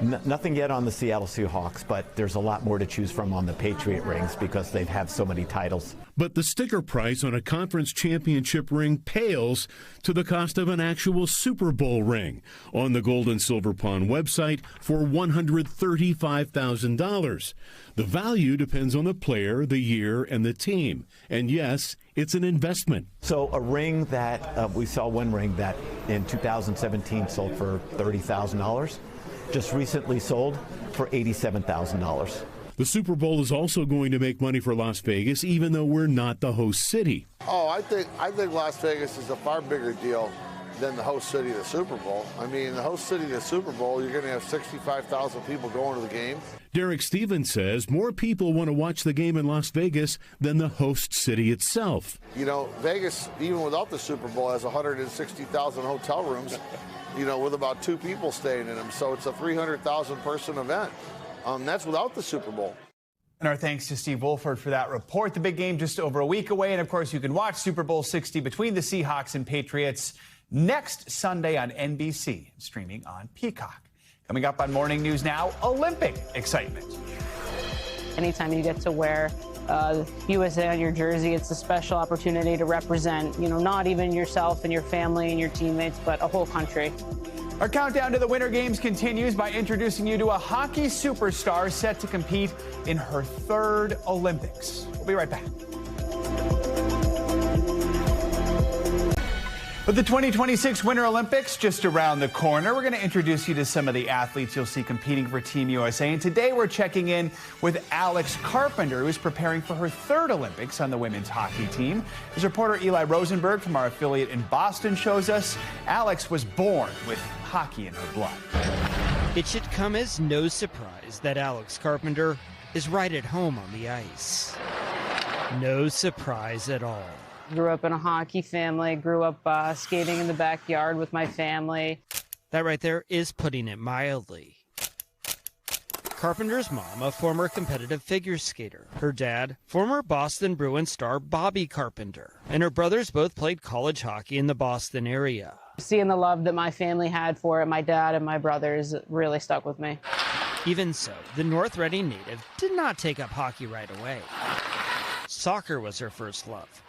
Nothing yet on the Seattle Seahawks, but there's a lot more to choose from on the Patriot rings because they have so many titles. But the sticker price on a conference championship ring pales to the cost of an actual Super Bowl ring on the Gold and Silver Pawn website for $135,000. The value depends on the player, the year, and the team. And yes, it's an investment. So a ring that we saw one ring that in 2017 sold for $30,000, just recently sold for $87,000. The Super Bowl is also going to make money for Las Vegas, even though we're not the host city. Oh, I think Las Vegas is a far bigger deal than the host city of the Super Bowl. I mean, the host city of the Super Bowl, you're going to have 65,000 people going to the game. Derek Stevens says more people want to watch the game in Las Vegas than the host city itself. You know, Vegas, even without the Super Bowl, has 160,000 hotel rooms, you know, with about 2 people staying in them. So it's a 300,000 person event. That's without the Super Bowl. And our thanks to Steve Wolford for that report. The big game just over a week away. And of course, you can watch Super Bowl 60 between the Seahawks and Patriots next Sunday on NBC, streaming on Peacock. Coming up on Morning News Now, Olympic excitement. Anytime you get to wear USA on your jersey, it's a special opportunity to represent, you know, not even yourself and your family and your teammates, but a whole country. Our countdown to the Winter Games continues by introducing you to a hockey superstar set to compete in her 3rd Olympics. We'll be right back. With the 2026 Winter Olympics just around the corner, we're going to introduce you to some of the athletes you'll see competing for Team USA. And today we're checking in with Alex Carpenter, who is preparing for her 3rd Olympics on the women's hockey team. As reporter Eli Rosenberg from our affiliate in Boston shows us, Alex was born with hockey in her blood. It should come as no surprise that Alex Carpenter is right at home on the ice. No surprise at all. Grew up in a hockey family, grew up skating in the backyard with my family. That right there is putting it mildly. Carpenter's mom, a former competitive figure skater. Her dad, former Boston Bruins star Bobby Carpenter. And her brothers both played college hockey in the Boston area. Seeing the love that my family had for it, my dad and my brothers, really stuck with me. Even so, the North Reading native did not take up hockey right away. Soccer was her first love.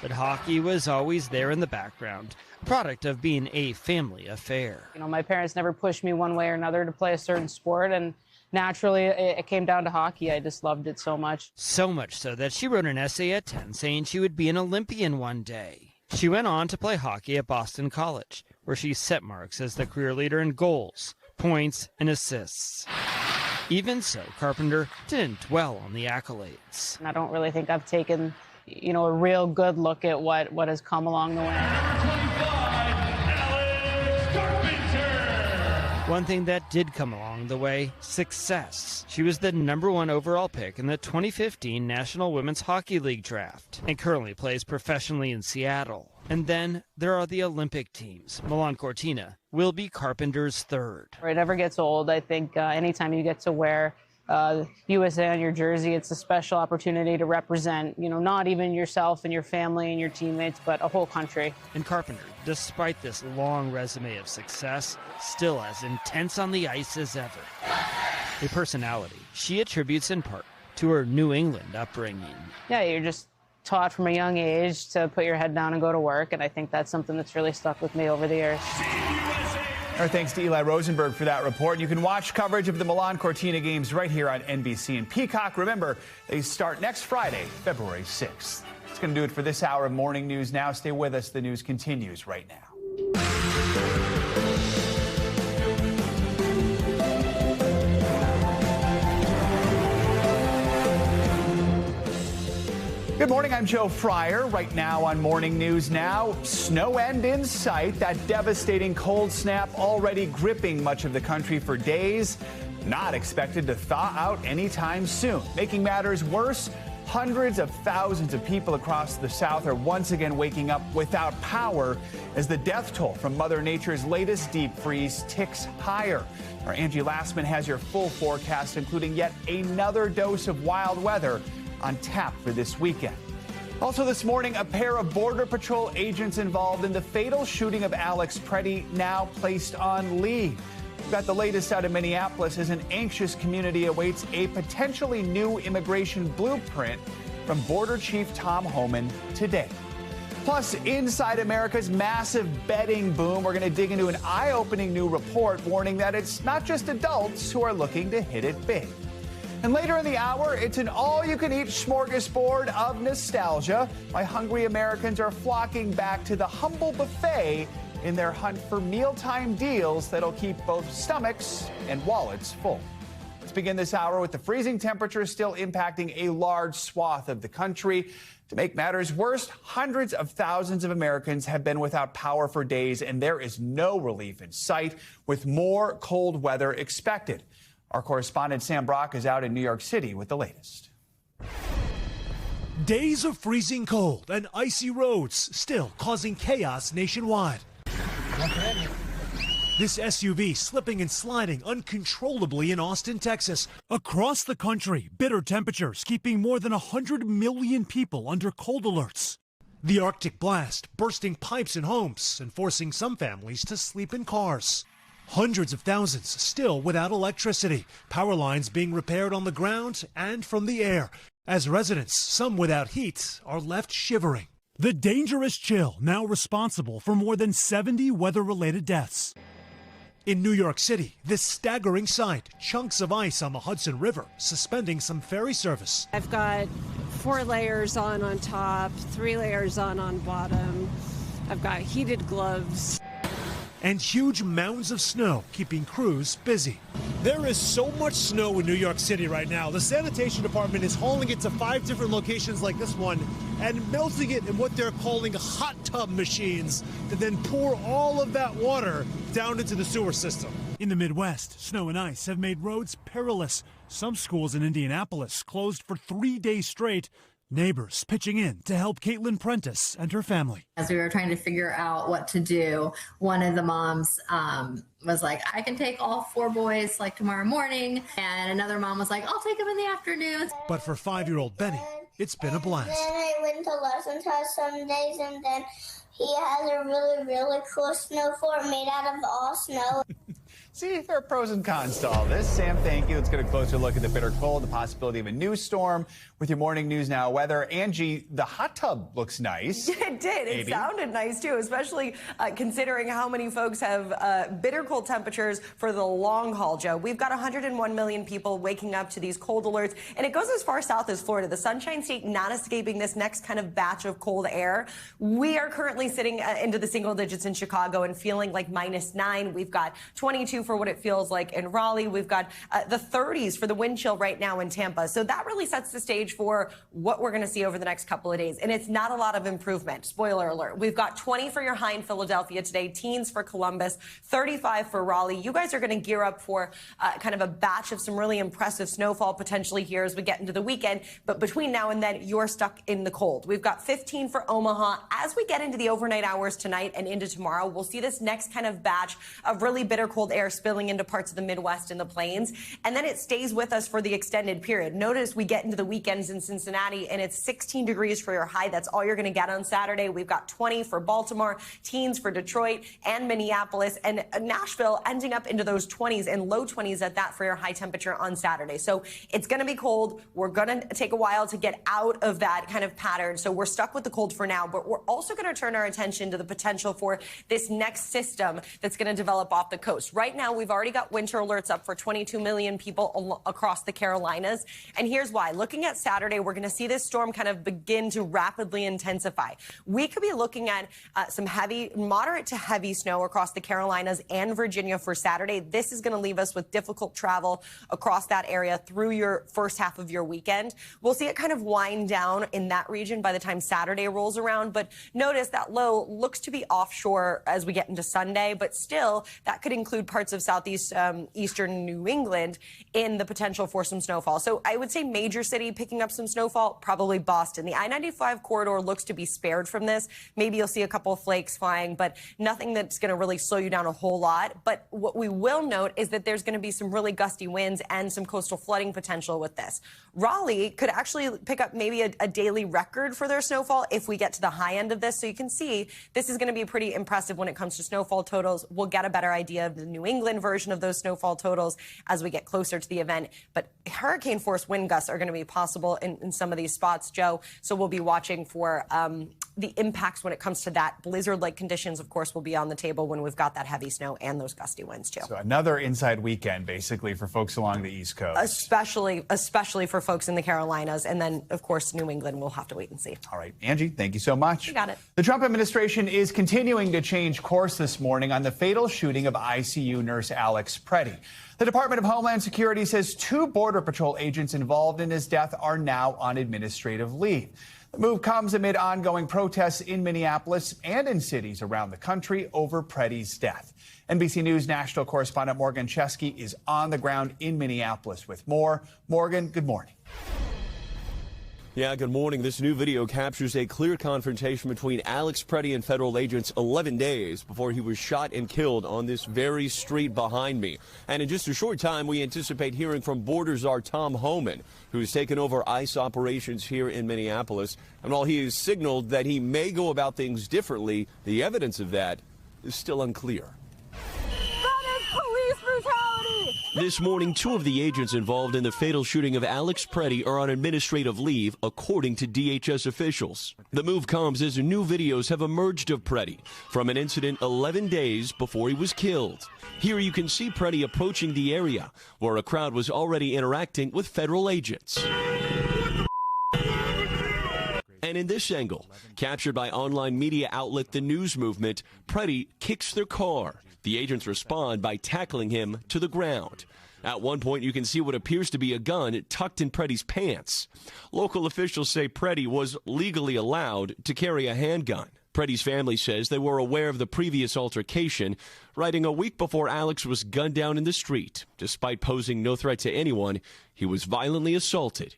But hockey was always there in the background, a product of being a family affair. You know, my parents never pushed me one way or another to play a certain sport, and naturally it came down to hockey. I just loved it so much. So much so that she wrote an essay at 10 saying she would be an Olympian one day. She went on to play hockey at Boston College, where she set marks as the career leader in goals, points, and assists. Even so, Carpenter didn't dwell on the accolades. I don't really think I've taken, you know, a real good look at what has come along the way. One thing that did come along the way, success. She was the #1 overall pick in the 2015 National Women's Hockey League draft and currently plays professionally in Seattle. And then there are the Olympic teams. Milan Cortina will be Carpenter's 3rd. It never gets old. I think anytime you get to wear USA on your jersey, it's a special opportunity to represent, you know, not even yourself and your family and your teammates, but a whole country. And Carpenter, despite this long resume of success, still as intense on the ice as ever. A personality she attributes in part to her New England upbringing. Yeah, you're just taught from a young age to put your head down and go to work, and I think that's something that's really stuck with me over the years. Our thanks to Eli Rosenberg for that report. You can watch coverage of the Milan Cortina games right here on NBC and Peacock. Remember, they start next Friday, February 6th. That's going to do it for this hour of Morning News Now. Stay with us. The news continues right now. Good morning, I'm Joe Fryer. Right now on Morning News Now, snow end in sight. That devastating cold snap already gripping much of the country for days. Not expected to thaw out anytime soon. Making matters worse, hundreds of thousands of people across the South are once again waking up without power as the death toll from Mother Nature's latest deep freeze ticks higher. Our Angie Lastman has your full forecast, including yet another dose of wild weather on tap for this weekend. Also this morning, a pair of Border Patrol agents involved in the fatal shooting of Alex Preddy now placed on leave. We've got the latest out of Minneapolis as an anxious community awaits a potentially new immigration blueprint from Border Chief Tom Homan today. Plus, inside America's massive betting boom, we're going to dig into an eye-opening new report warning that it's not just adults who are looking to hit it big. And later in the hour, it's an all-you-can-eat smorgasbord of nostalgia. Why hungry Americans are flocking back to the humble buffet in their hunt for mealtime deals that'll keep both stomachs and wallets full. Let's begin this hour with the freezing temperatures still impacting a large swath of the country. To make matters worse, hundreds of thousands of Americans have been without power for days, and there is no relief in sight, with more cold weather expected. Our correspondent Sam Brock is out in New York City with the latest. Days of freezing cold and icy roads still causing chaos nationwide. This SUV slipping and sliding uncontrollably in Austin, Texas. Across the country, bitter temperatures keeping more than 100 million people under cold alerts. The Arctic blast bursting pipes in homes and forcing some families to sleep in cars. Hundreds of thousands still without electricity, power lines being repaired on the ground and from the air, as residents, some without heat, are left shivering. The dangerous chill now responsible for more than 70 weather-related deaths. In New York City, this staggering sight, chunks of ice on the Hudson River, suspending some ferry service. I've got 4 layers on top, 3 layers on bottom. I've got heated gloves. And huge mounds of snow keeping crews busy. There is so much snow in New York City right now. The sanitation department is hauling it to 5 different locations like this one and melting it in what they're calling hot tub machines to then pour all of that water down into the sewer system. In the Midwest, snow and ice have made roads perilous. Some schools in Indianapolis closed for 3 days straight. Neighbors pitching in to help Caitlin Prentice and her family. As we were trying to figure out what to do, one of the moms was like, I can take all 4 boys like tomorrow morning. And another mom was like, I'll take them in the afternoon. But for 5-year-old Benny, it's been a blast. Then I went to lessons house some days, and then he has a really, really cool snow fort made out of all snow. See, there are pros and cons to all this. Sam, thank you. Let's get a closer look at the bitter cold, the possibility of a new storm with your morning News Now weather. Angie, the hot tub looks nice. It did. It sounded nice, too, especially considering how many folks have bitter cold temperatures for the long haul, Joe. We've got 101 million people waking up to these cold alerts, and it goes as far south as Florida. The Sunshine State not escaping this next kind of batch of cold air. We are currently sitting into the single digits in Chicago and feeling like -9. We've got 22 for what it feels like in Raleigh. We've got the 30s for the wind chill right now in Tampa. So that really sets the stage for what we're going to see over the next couple of days. And it's not a lot of improvement. Spoiler alert. We've got 20 for your high in Philadelphia today, teens for Columbus, 35 for Raleigh. You guys are going to gear up for kind of a batch of some really impressive snowfall potentially here as we get into the weekend. But between now and then, you're stuck in the cold. We've got 15 for Omaha. As we get into the overnight hours tonight and into tomorrow, we'll see this next kind of batch of really bitter cold air spilling into parts of the Midwest and the plains. And then it stays with us for the extended period. Notice we get into the weekends in Cincinnati and it's 16 degrees for your high. That's all you're going to get on Saturday. We've got 20 for Baltimore, teens for Detroit and Minneapolis, and Nashville ending up into those 20s and low 20s at that for your high temperature on Saturday. So it's going to be cold. We're going to take a while to get out of that kind of pattern. So we're stuck with the cold for now, but we're also going to turn our attention to the potential for this next system that's going to develop off the coast. Right now, we've already got winter alerts up for 22 million people across the Carolinas. And here's why. Looking at Saturday, we're going to see this storm kind of begin to rapidly intensify. We could be looking at some moderate to heavy snow across the Carolinas and Virginia for Saturday. This is going to leave us with difficult travel across that area through your first half of your weekend. We'll see it kind of wind down in that region by the time Saturday rolls around. But notice that low looks to be offshore as we get into Sunday, but still that could include parts of southeast eastern New England in the potential for some snowfall. So I would say major city picking up some snowfall, probably Boston. The I-95 corridor looks to be spared from this. Maybe you'll see a couple of flakes flying, but nothing that's going to really slow you down a whole lot. But what we will note is that there's going to be some really gusty winds and some coastal flooding potential with this. Raleigh could actually pick up maybe a daily record for their snowfall if we get to the high end of this. So you can see this is going to be pretty impressive when it comes to snowfall totals. We'll get a better idea of the New England England version of those snowfall totals as we get closer to the event. But hurricane force wind gusts are going to be possible in some of these spots, Joe. So we'll be watching for the impacts when it comes to that. Blizzard-like conditions, of course, will be on the table when we've got that heavy snow and those gusty winds, too. So another inside weekend, basically, for folks along the East Coast. Especially for folks in the Carolinas. And then, of course, New England, we'll have to wait and see. All right, Angie, thank you so much. You got it. The Trump administration is continuing to change course this morning on the fatal shooting of ICU nurse Alex Preddy. The Department of Homeland Security says 2 Border Patrol agents involved in his death are now on administrative leave. The move comes amid ongoing protests in Minneapolis and in cities around the country over Preddy's death. NBC News national correspondent Morgan Chesky is on the ground in Minneapolis with more. Morgan, good morning. Yeah, good morning. This new video captures a clear confrontation between Alex Preddy and federal agents 11 days before he was shot and killed on this very street behind me. And in just a short time, we anticipate hearing from border czar Tom Homan, who's taken over ICE operations here in Minneapolis. And while he has signaled that he may go about things differently, the evidence of that is still unclear. This morning, 2 of the agents involved in the fatal shooting of Alex Preddy are on administrative leave, according to DHS officials. The move comes as new videos have emerged of Preddy from an incident 11 days before he was killed. Here you can see Preddy approaching the area where a crowd was already interacting with federal agents. And in this angle, captured by online media outlet The News Movement, Preddy kicks their car. The agents respond by tackling him to the ground. At one point, you can see what appears to be a gun tucked in Preddy's pants. Local officials say Preddy was legally allowed to carry a handgun. Preddy's family says they were aware of the previous altercation, writing a week before Alex was gunned down in the street. Despite posing no threat to anyone, he was violently assaulted.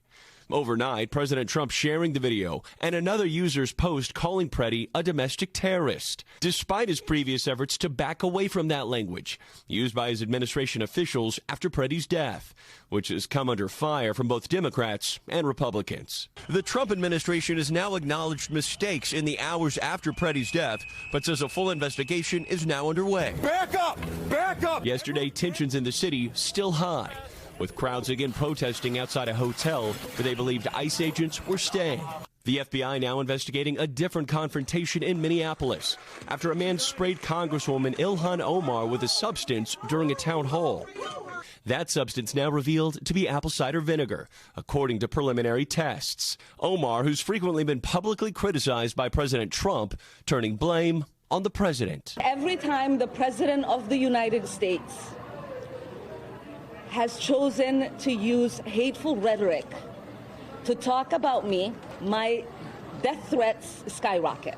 Overnight, President Trump sharing the video and another user's post calling Preddy a domestic terrorist, despite his previous efforts to back away from that language used by his administration officials after Preddy's death, which has come under fire from both Democrats and Republicans. The Trump administration has now acknowledged mistakes in the hours after Preddy's death, but says a full investigation is now underway. Back up! Back up! Yesterday, tensions in the city still high, with crowds again protesting outside a hotel where they believed ICE agents were staying. The FBI now investigating a different confrontation in Minneapolis after a man sprayed Congresswoman Ilhan Omar with a substance during a town hall. That substance now revealed to be apple cider vinegar, according to preliminary tests. Omar, who's frequently been publicly criticized by President Trump, turning blame on the president. Every time the president of the United States has chosen to use hateful rhetoric to talk about me, my death threats skyrocket.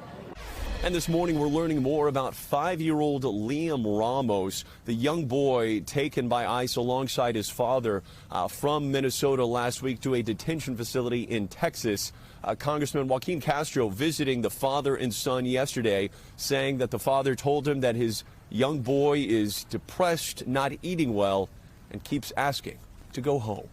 And this morning, we're learning more about 5-year-old Liam Ramos, the young boy taken by ICE alongside his father from Minnesota last week to a detention facility in Texas. Congressman Joaquin Castro visiting the father and son yesterday, saying that the father told him that his young boy is depressed, not eating well, and keeps asking to go home.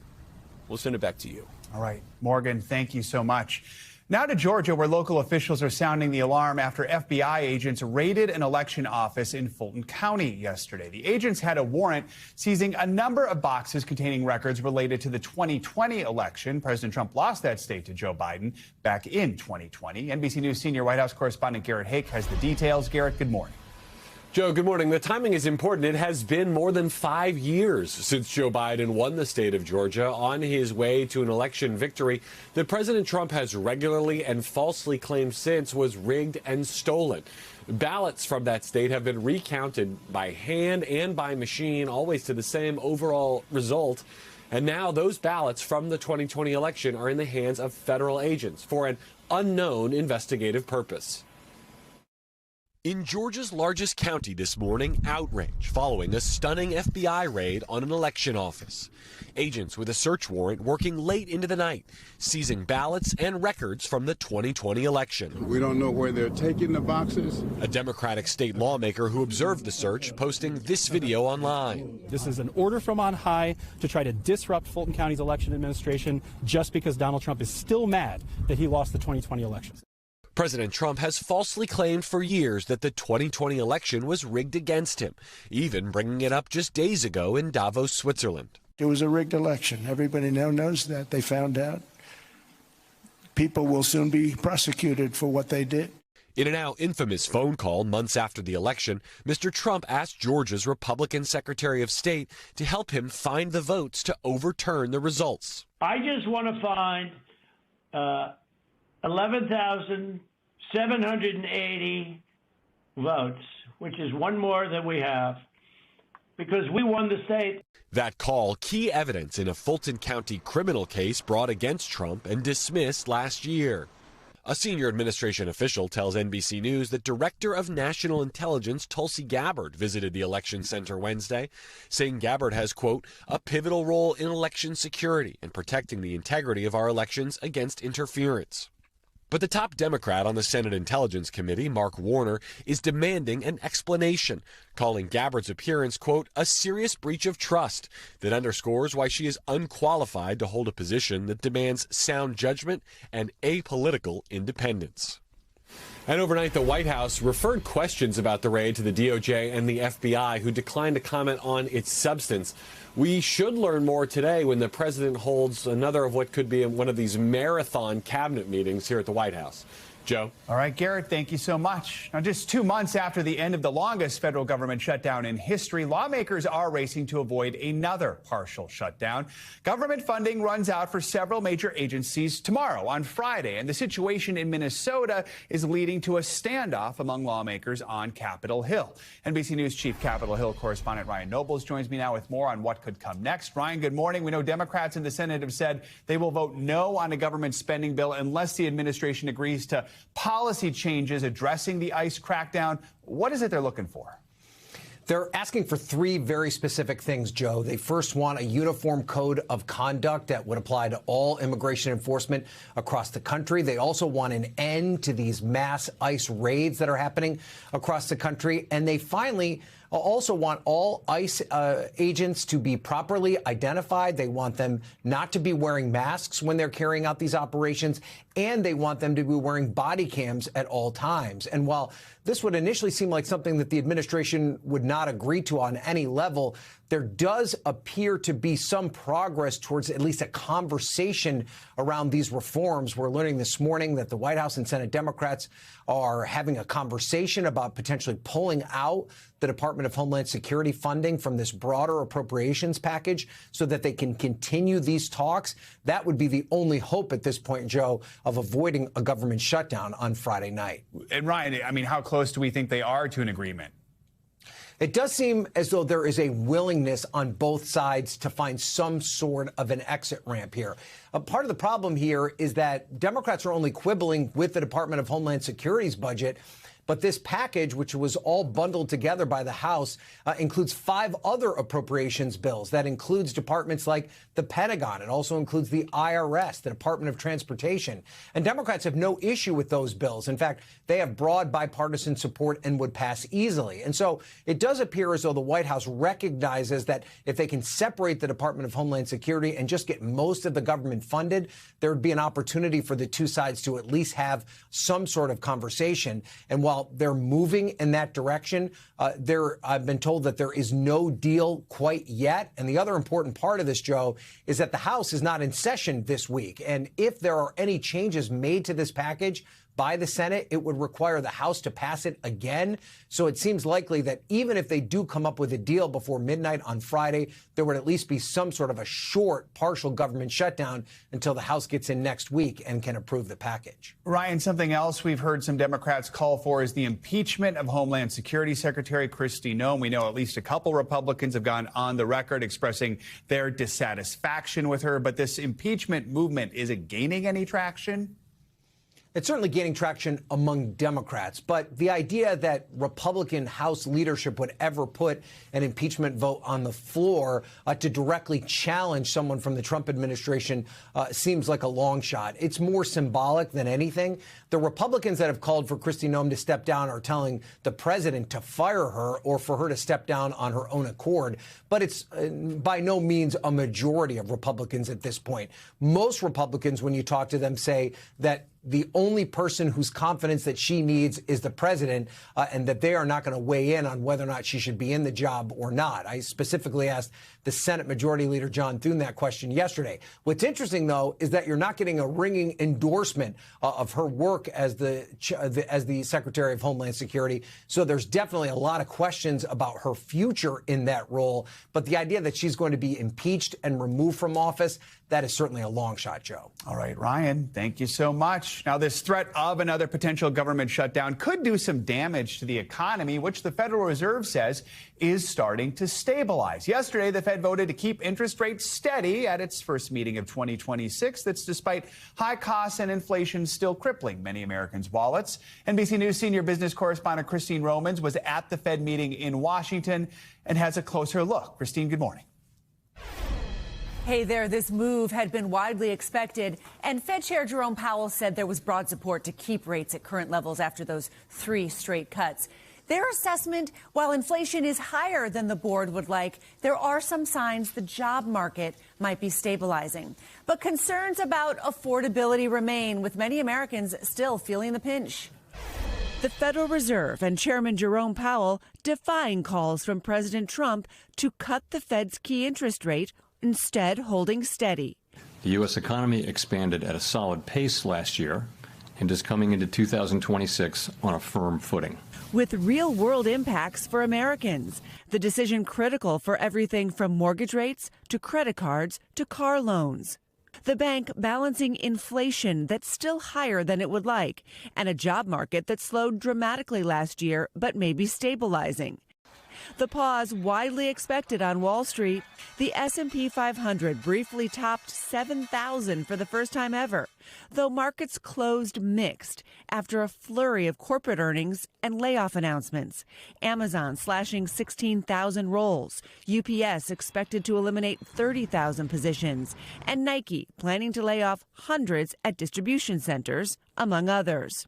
We'll send it back to you. All right, Morgan, thank you so much. Now to Georgia, where local officials are sounding the alarm after FBI agents raided an election office in Fulton County yesterday. The agents had a warrant seizing a number of boxes containing records related to the 2020 election. President Trump lost that state to Joe Biden back in 2020. NBC News senior White House correspondent Garrett Hake has the details. Garrett, good morning. Joe, good morning. The timing is important. It has been more than 5 years since Joe Biden won the state of Georgia on his way to an election victory that President Trump has regularly and falsely claimed since was rigged and stolen. Ballots from that state have been recounted by hand and by machine, always to the same overall result. And now those ballots from the 2020 election are in the hands of federal agents for an unknown investigative purpose. In Georgia's largest county this morning, outrage following a stunning FBI raid on an election office. Agents with a search warrant working late into the night, seizing ballots and records from the 2020 election. We don't know where they're taking the boxes. A Democratic state lawmaker who observed the search posting this video online. This is an order from on high to try to disrupt Fulton County's election administration just because Donald Trump is still mad that he lost the 2020 election. President Trump has falsely claimed for years that the 2020 election was rigged against him, even bringing it up just days ago in Davos, Switzerland. It was a rigged election. Everybody now knows that. They found out. People will soon be prosecuted for what they did. In a now infamous phone call months after the election, Mr. Trump asked Georgia's Republican Secretary of State to help him find the votes to overturn the results. I just want to find 11,780 votes, which is one more than we have, because we won the state. That call, key evidence in a Fulton County criminal case brought against Trump and dismissed last year. A senior administration official tells NBC News that Director of National Intelligence Tulsi Gabbard visited the election center Wednesday, saying Gabbard has, quote, a pivotal role in election security and protecting the integrity of our elections against interference. But the top Democrat on the Senate Intelligence Committee, Mark Warner, is demanding an explanation, calling Gabbard's appearance, quote, a serious breach of trust that underscores why she is unqualified to hold a position that demands sound judgment and apolitical independence. And overnight, the White House referred questions about the raid to the DOJ and the FBI, who declined to comment on its substance. We should learn more today when the president holds another of what could be one of these marathon cabinet meetings here at the White House. Joe? All right, Garrett, thank you so much. Now, just 2 months after the end of the longest federal government shutdown in history, lawmakers are racing to avoid another partial shutdown. Government funding runs out for several major agencies tomorrow, on Friday, and the situation in Minnesota is leading to a standoff among lawmakers on Capitol Hill. NBC News Chief Capitol Hill correspondent Ryan Nobles joins me now with more on what could come next. Ryan, good morning. We know Democrats in the Senate have said they will vote no on a government spending bill unless the administration agrees to policy changes addressing the ICE crackdown. What is it they're looking for? They're asking for three very specific things, Joe. They first want a uniform code of conduct that would apply to all immigration enforcement across the country. They also want an end to these mass ICE raids that are happening across the country. And they finally also want all ICE agents to be properly identified. They want them not to be wearing masks when they're carrying out these operations, and they want them to be wearing body cams at all times. And while this would initially seem like something that the administration would not agree to on any level, there does appear to be some progress towards at least a conversation around these reforms. We're learning this morning that the White House and Senate Democrats are having a conversation about potentially pulling out the Department of Homeland Security funding from this broader appropriations package so that they can continue these talks. That would be the only hope at this point, Joe, of avoiding a government shutdown on Friday night. And Ryan, I mean, how close do we think they are to an agreement? It does seem as though there is a willingness on both sides to find some sort of an exit ramp here. Part of the problem here is that Democrats are only quibbling with the Department of Homeland Security's budget. But this package, which was all bundled together by the House, includes 5 other appropriations bills. That includes departments like the Pentagon. It also includes the IRS, the Department of Transportation. And Democrats have no issue with those bills. In fact, they have broad bipartisan support and would pass easily. And so it does appear as though the White House recognizes that if they can separate the Department of Homeland Security and just get most of the government funded, there would be an opportunity for the two sides to at least have some sort of conversation. And while they're moving in that direction, I've been told that there is no deal quite yet. And the other important part of this, Joe, is that the House is not in session this week. And if there are any changes made to this package by the Senate, it would require the House to pass it again. So it seems likely that even if they do come up with a deal before midnight on Friday, there would at least be some sort of a short partial government shutdown until the House gets in next week and can approve the package. Ryan, something else we've heard some Democrats call for is the impeachment of Homeland Security Secretary Kristi Noem. We know at least a couple Republicans have gone on the record expressing their dissatisfaction with her. But this impeachment movement, is it gaining any traction? It's certainly gaining traction among Democrats, but the idea that Republican House leadership would ever put an impeachment vote on the floor to directly challenge someone from the Trump administration seems like a long shot. It's more symbolic than anything. The Republicans that have called for Kristi Noem to step down are telling the president to fire her or for her to step down on her own accord. But it's by no means a majority of Republicans at this point. Most Republicans, when you talk to them, say that the only person whose confidence that she needs is the president, and that they are not going to weigh in on whether or not she should be in the job or not. I specifically asked the Senate Majority Leader John Thune that question yesterday. What's interesting, though, is that you're not getting a ringing endorsement of her work as the Secretary of Homeland Security. So there's definitely a lot of questions about her future in that role. But the idea that she's going to be impeached and removed from office, that is certainly a long shot, Joe. All right, Ryan, thank you so much. Now, this threat of another potential government shutdown could do some damage to the economy, which the Federal Reserve says is starting to stabilize. Yesterday, the Fed voted to keep interest rates steady at its first meeting of 2026. That's despite high costs and inflation still crippling many Americans' wallets. NBC News senior business correspondent Christine Romans was at the Fed meeting in Washington and has a closer look. Christine, good morning. Hey there, this move had been widely expected, and Fed Chair Jerome Powell said there was broad support to keep rates at current levels after those 3 straight cuts. Their assessment, while inflation is higher than the board would like, there are some signs the job market might be stabilizing. But concerns about affordability remain, with many Americans still feeling the pinch. The Federal Reserve and Chairman Jerome Powell defying calls from President Trump to cut the Fed's key interest rate, instead holding steady. The U.S. economy expanded at a solid pace last year and is coming into 2026 on a firm footing. With real-world impacts for Americans, the decision critical for everything from mortgage rates to credit cards to car loans. The bank balancing inflation that's still higher than it would like, and a job market that slowed dramatically last year but may be stabilizing. The pause widely expected on Wall Street. The S&P 500 briefly topped 7,000 for the first time ever, though markets closed mixed after a flurry of corporate earnings and layoff announcements. Amazon slashing 16,000 roles, UPS expected to eliminate 30,000 positions, and Nike planning to lay off hundreds at distribution centers, among others.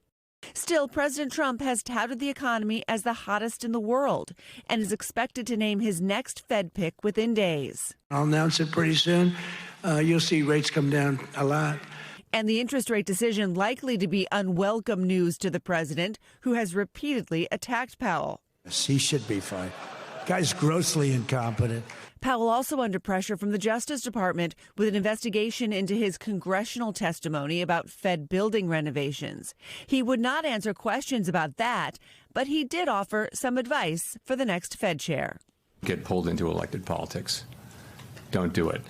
Still, President Trump has touted the economy as the hottest in the world and is expected to name his next Fed pick within days. I'll announce it pretty soon. You'll see rates come down a lot. And the interest rate decision likely to be unwelcome news to the president, who has repeatedly attacked Powell. He should be fine. Guy's grossly incompetent. Powell also under pressure from the Justice Department with an investigation into his congressional testimony about Fed building renovations. He would not answer questions about that, but he did offer some advice for the next Fed chair. Get pulled into elected politics. Don't do it.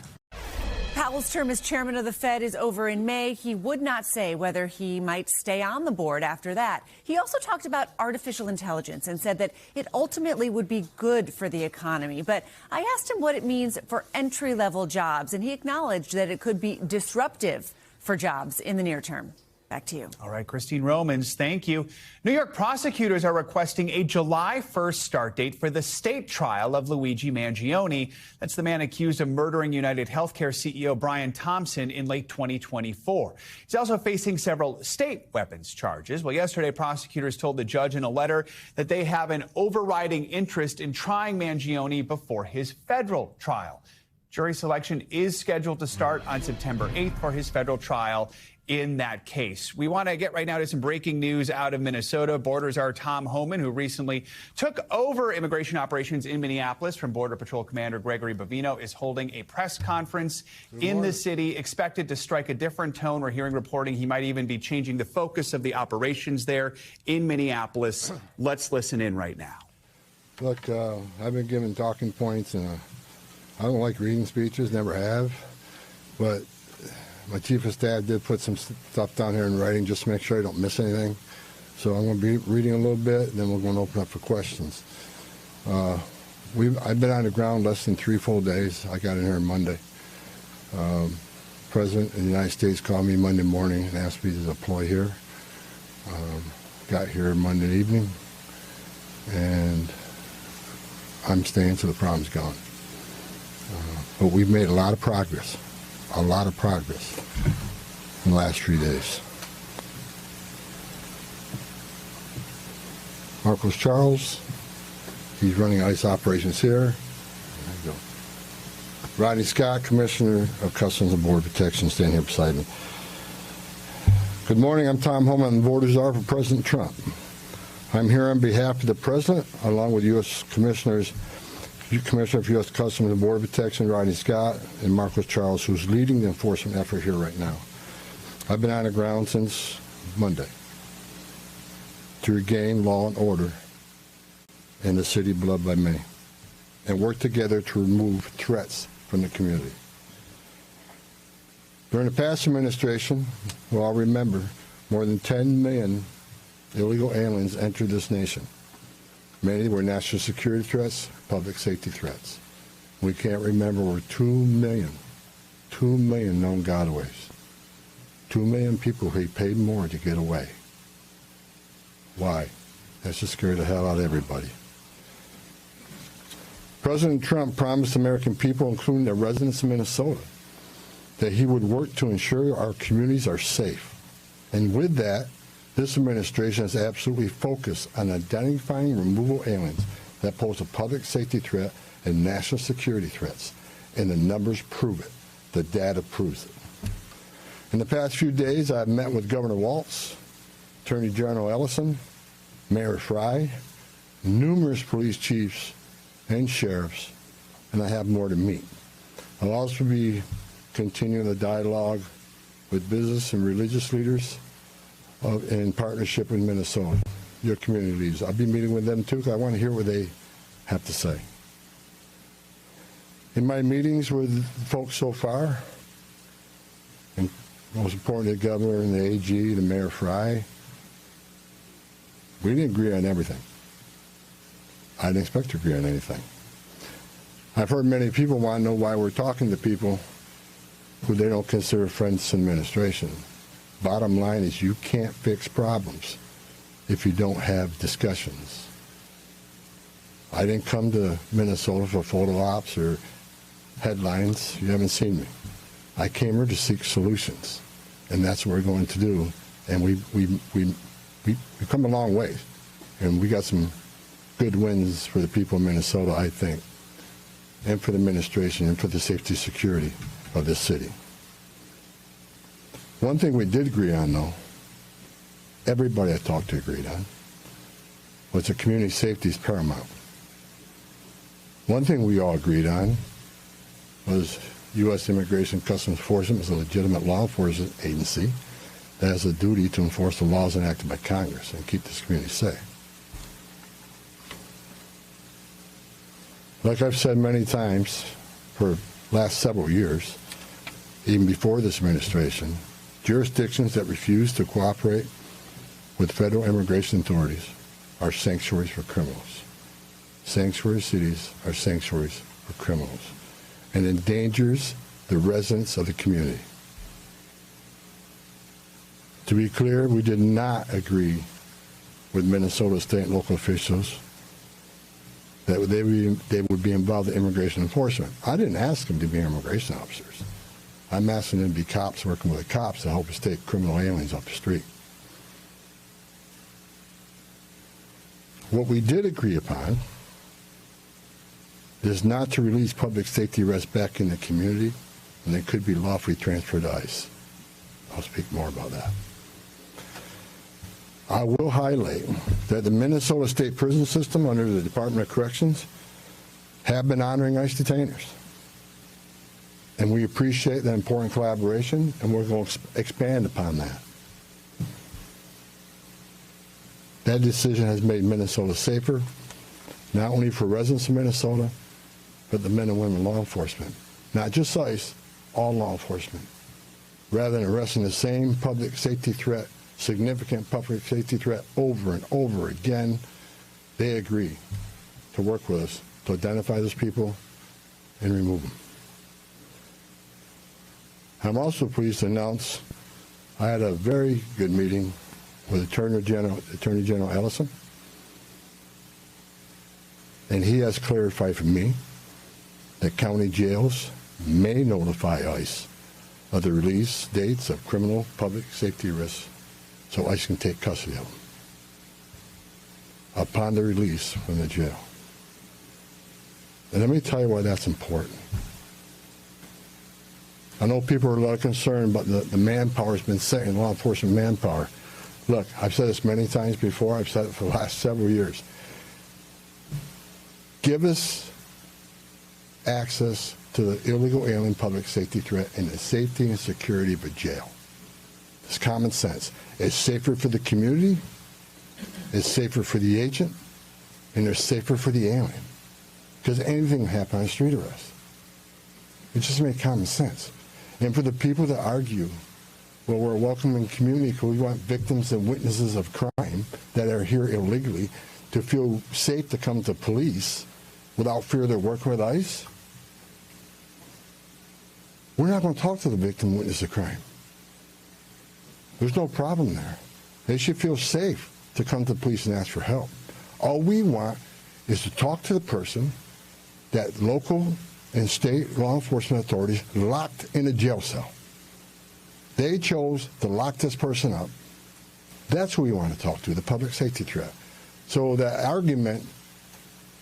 Powell's term as chairman of the Fed is over in May. He would not say whether he might stay on the board after that. He also talked about artificial intelligence and said that it ultimately would be good for the economy. But I asked him what it means for entry-level jobs, and he acknowledged that it could be disruptive for jobs in the near term. Back to you. All right, Christine Romans, thank you. New York prosecutors are requesting a July 1st start date for the state trial of Luigi Mangione. That's the man accused of murdering United Healthcare CEO Brian Thompson in late 2024. He's also facing several state weapons charges. Well, yesterday, prosecutors told the judge in a letter that they have an overriding interest in trying Mangione before his federal trial. Jury selection is scheduled to start on September 8th for his federal trial in that case. We want to get right now to some breaking news out of Minnesota. Border czar Tom Homan, who recently took over immigration operations in Minneapolis from Border Patrol Commander Gregory Bovino, is holding a press conference in the city, expected to strike a different tone. We're hearing reporting he might even be changing the focus of the operations there in Minneapolis. Let's listen in right now. Look, I've been given talking points, and I don't like reading speeches, never have, but my chief of staff did put some stuff down here in writing just to make sure I don't miss anything. So I'm going to be reading a little bit, and then we're going to open up for questions. I've been on the ground less than 3 full days. I got in here Monday. President of the United States called me Monday morning and asked me to deploy here. Got here Monday evening, and I'm staying till the problem's gone. But we've made a lot of progress. A lot of progress in the last 3 days. Marcos Charles, he's running ICE operations here. There you go. Rodney Scott, Commissioner of Customs and Border Protection, standing here beside me. Good morning. I'm Tom Homan, Board Czar for President Trump. I'm here on behalf of the President, along with U.S. Commissioner for U.S. Customs and Border Protection, Rodney Scott, and Marcos Charles, who's leading the enforcement effort here right now. I've been on the ground since Monday to regain law and order in the city beloved by many, and work together to remove threats from the community. During the past administration, we'll all remember, more than 10 million illegal aliens entered this nation. Many were national security threats, public safety threats. We can't remember over 2 million known gotaways. 2 million people who paid more to get away. Why? That's just scared the hell out of everybody. President Trump promised American people, including the residents of Minnesota, that he would work to ensure our communities are safe. And with that, this administration has absolutely focused on identifying removal aliens that pose a public safety threat and national security threats. And the numbers prove it. The data proves it. In the past few days, I've met with Governor Walz, Attorney General Ellison, Mayor Frey, numerous police chiefs and sheriffs, and I have more to meet. I'll also be continuing the dialogue with business and religious leaders in partnership with Minnesota, your community leaders. I'll be meeting with them too, because I want to hear what they have to say. In my meetings with folks so far, and most importantly, the governor and the AG, the Mayor Frey, we didn't agree on everything. I didn't expect to agree on anything. I've heard many people want to know why we're talking to people who they don't consider friends to the administration. Bottom line is you can't fix problems if you don't have discussions. I didn't come to Minnesota for photo ops or headlines. You haven't seen me. I came here to seek solutions, and that's what we're going to do. And we've come a long way, and we got some good wins for the people of Minnesota, I think, and for the administration and for the safety security of this city. One thing we did agree on, though, everybody I talked to agreed on, was that community safety is paramount. One thing we all agreed on was U.S. Immigration Customs Enforcement is a legitimate law enforcement agency that has a duty to enforce the laws enacted by Congress and keep this community safe. Like I've said many times for the last several years, even before this administration, jurisdictions that refuse to cooperate with federal immigration authorities are sanctuaries for criminals. Sanctuary cities are sanctuaries for criminals, and endangers the residents of the community. To be clear, we did not agree with Minnesota state and local officials that they would be involved in immigration enforcement. I didn't ask them to be immigration officers. I'm asking them to be cops working with the cops to help us take criminal aliens off the street. What we did agree upon is not to release public safety arrests back in the community, and they could be lawfully transferred to ICE. I'll speak more about that. I will highlight that the Minnesota State Prison System under the Department of Corrections have been honoring ICE detainers. And we appreciate that important collaboration, and we're going to expand upon that. That decision has made Minnesota safer, not only for residents of Minnesota, but the men and women in law enforcement. Not just ICE, all law enforcement. Rather than arresting the same public safety threat, significant public safety threat over and over again, they agree to work with us to identify those people and remove them. I'm also pleased to announce I had a very good meeting with Attorney General Ellison, and he has clarified for me that county jails may notify ICE of the release dates of criminal public safety arrests so ICE can take custody of them upon the release from the jail. And let me tell you why that's important. I know people are a lot concerned about the manpower has been set in law enforcement manpower. Look, I've said this many times before. I've said it for the last several years. Give us access to the illegal alien public safety threat and the safety and security of a jail. It's common sense. It's safer for the community, it's safer for the agent, and it's safer for the alien. Because anything can happen on a street arrest. It just makes common sense. And for the people that argue, well, we're a welcoming community because we want victims and witnesses of crime that are here illegally to feel safe to come to police without fear they're working with ICE, we're not going to talk to the victim and witness of crime. There's no problem there. They should feel safe to come to police and ask for help. All we want is to talk to the person that local and state law enforcement authorities locked in a jail cell. They chose to lock this person up. That's who we want to talk to, the public safety threat. So the argument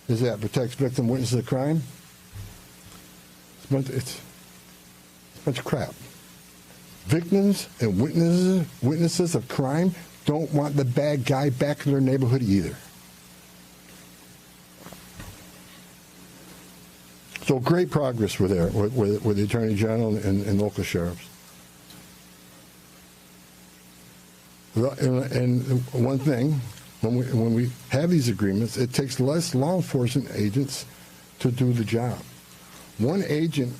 is that protects victim witnesses of crime. It's a bunch of crap. Victims and witnesses of crime don't want the bad guy back in their neighborhood either. So great progress with the Attorney General and local sheriffs. And one thing, when we have these agreements, it takes less law enforcement agents to do the job. One agent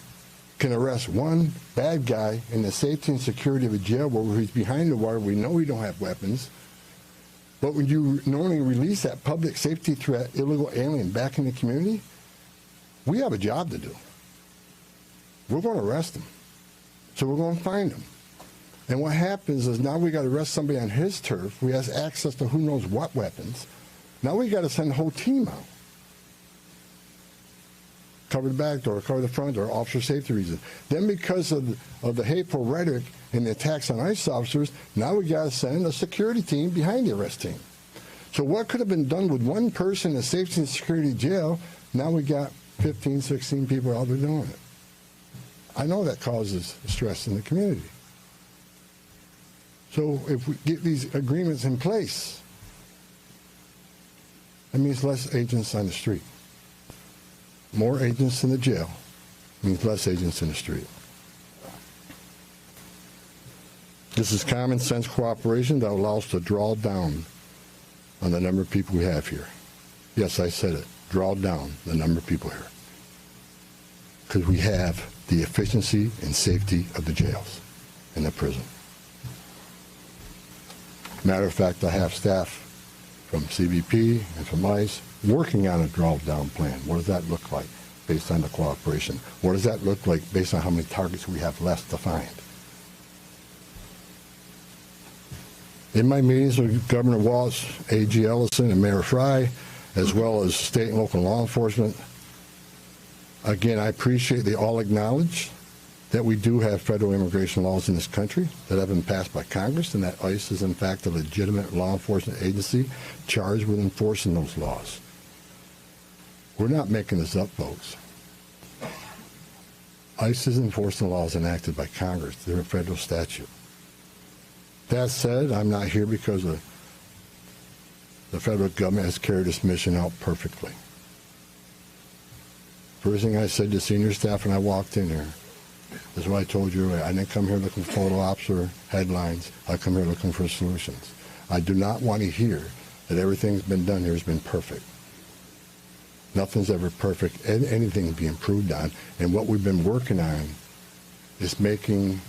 can arrest one bad guy in the safety and security of a jail where he's behind the wire. We know he don't have weapons. But when you normally release that public safety threat, illegal alien back in the community, we have a job to do. We're going to arrest him. So we're going to find him. And what happens is now we got to arrest somebody on his turf. We have access to who knows what weapons. Now we got to send the whole team out. Cover the back door, cover the front door, officer safety reasons. Then because of the hateful rhetoric and the attacks on ICE officers, now we got to send a security team behind the arrest team. So what could have been done with one person in a safety and security jail, now we got 15, 16 people out there doing it. I know that causes stress in the community. So if we get these agreements in place, that means less agents on the street. More agents in the jail means less agents in the street. This is common sense cooperation that allows us to draw down on the number of people we have here. Yes, I said it. Draw down the number of people here. Because we have the efficiency and safety of the jails and the prison. Matter of fact, I have staff from CBP and from ICE working on a draw-down plan. What does that look like based on the cooperation? What does that look like based on how many targets we have left to find? In my meetings with Governor Walz, A.G. Ellison, and Mayor Fry, as well as state and local law enforcement, again, I appreciate they all acknowledge that we do have federal immigration laws in this country that have been passed by Congress, and that ICE is, in fact, a legitimate law enforcement agency charged with enforcing those laws. We're not making this up, folks. ICE is enforcing laws enacted by Congress. They're a federal statute. That said, I'm not here because the federal government has carried this mission out perfectly. First thing I said to senior staff when I walked in here is what I told you earlier. I didn't come here looking for photo ops or headlines. I come here looking for solutions. I do not want to hear that everything's been done here has been perfect. Nothing's ever perfect. Anything can be improved on. And what we've been working on is making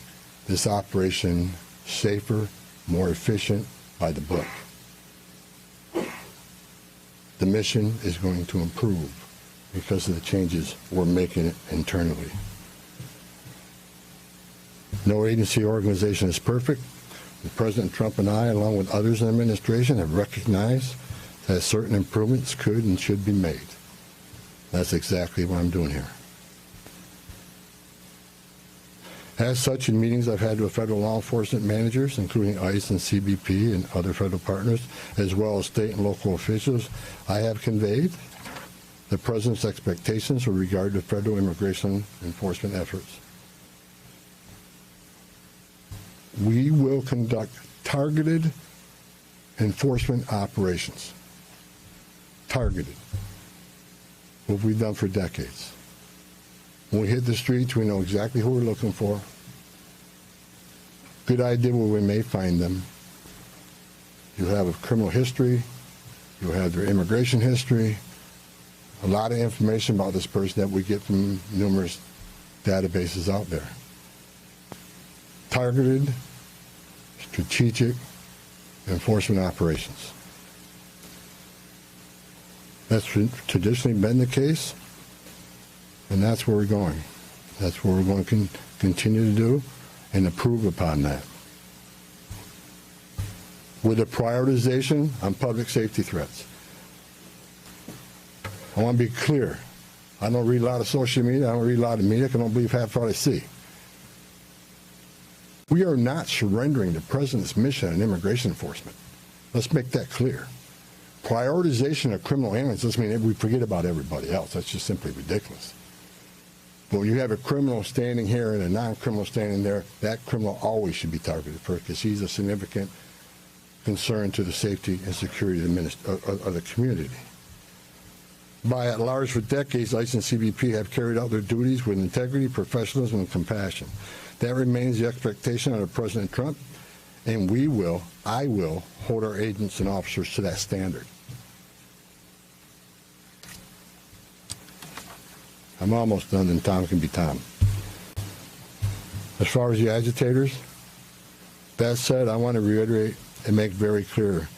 this operation safer, more efficient, by the book. The mission is going to improve because of the changes we're making internally. No agency or organization is perfect. President Trump and I, along with others in the administration, have recognized that certain improvements could and should be made. That's exactly what I'm doing here. As such, in meetings I've had with federal law enforcement managers, including ICE and CBP and other federal partners, as well as state and local officials, I have conveyed the President's expectations with regard to federal immigration enforcement efforts. We will conduct targeted enforcement operations. Targeted. What we've done for decades. When we hit the streets, we know exactly who we're looking for. Good idea where we may find them. You have a criminal history. You have their immigration history. A lot of information about this person that we get from numerous databases out there. Targeted, strategic enforcement operations. That's traditionally been the case, and that's where we're going. That's what we're going to continue to do and improve upon that. With a prioritization on public safety threats. I want to be clear. I don't read a lot of social media. I don't read a lot of media. I don't believe half what I see. We are not surrendering the president's mission on immigration enforcement. Let's make that clear. Prioritization of criminal aliens doesn't mean that we forget about everybody else. That's just simply ridiculous. But when you have a criminal standing here and a non-criminal standing there, that criminal always should be targeted first because he's a significant concern to the safety and security of the community. By and large, for decades, ICE and CBP have carried out their duties with integrity, professionalism, and compassion. That remains the expectation of President Trump, and I will, hold our agents and officers to that standard. I'm almost done, and Tom can be Tom. As far as the agitators, that said, I want to reiterate and make very clear.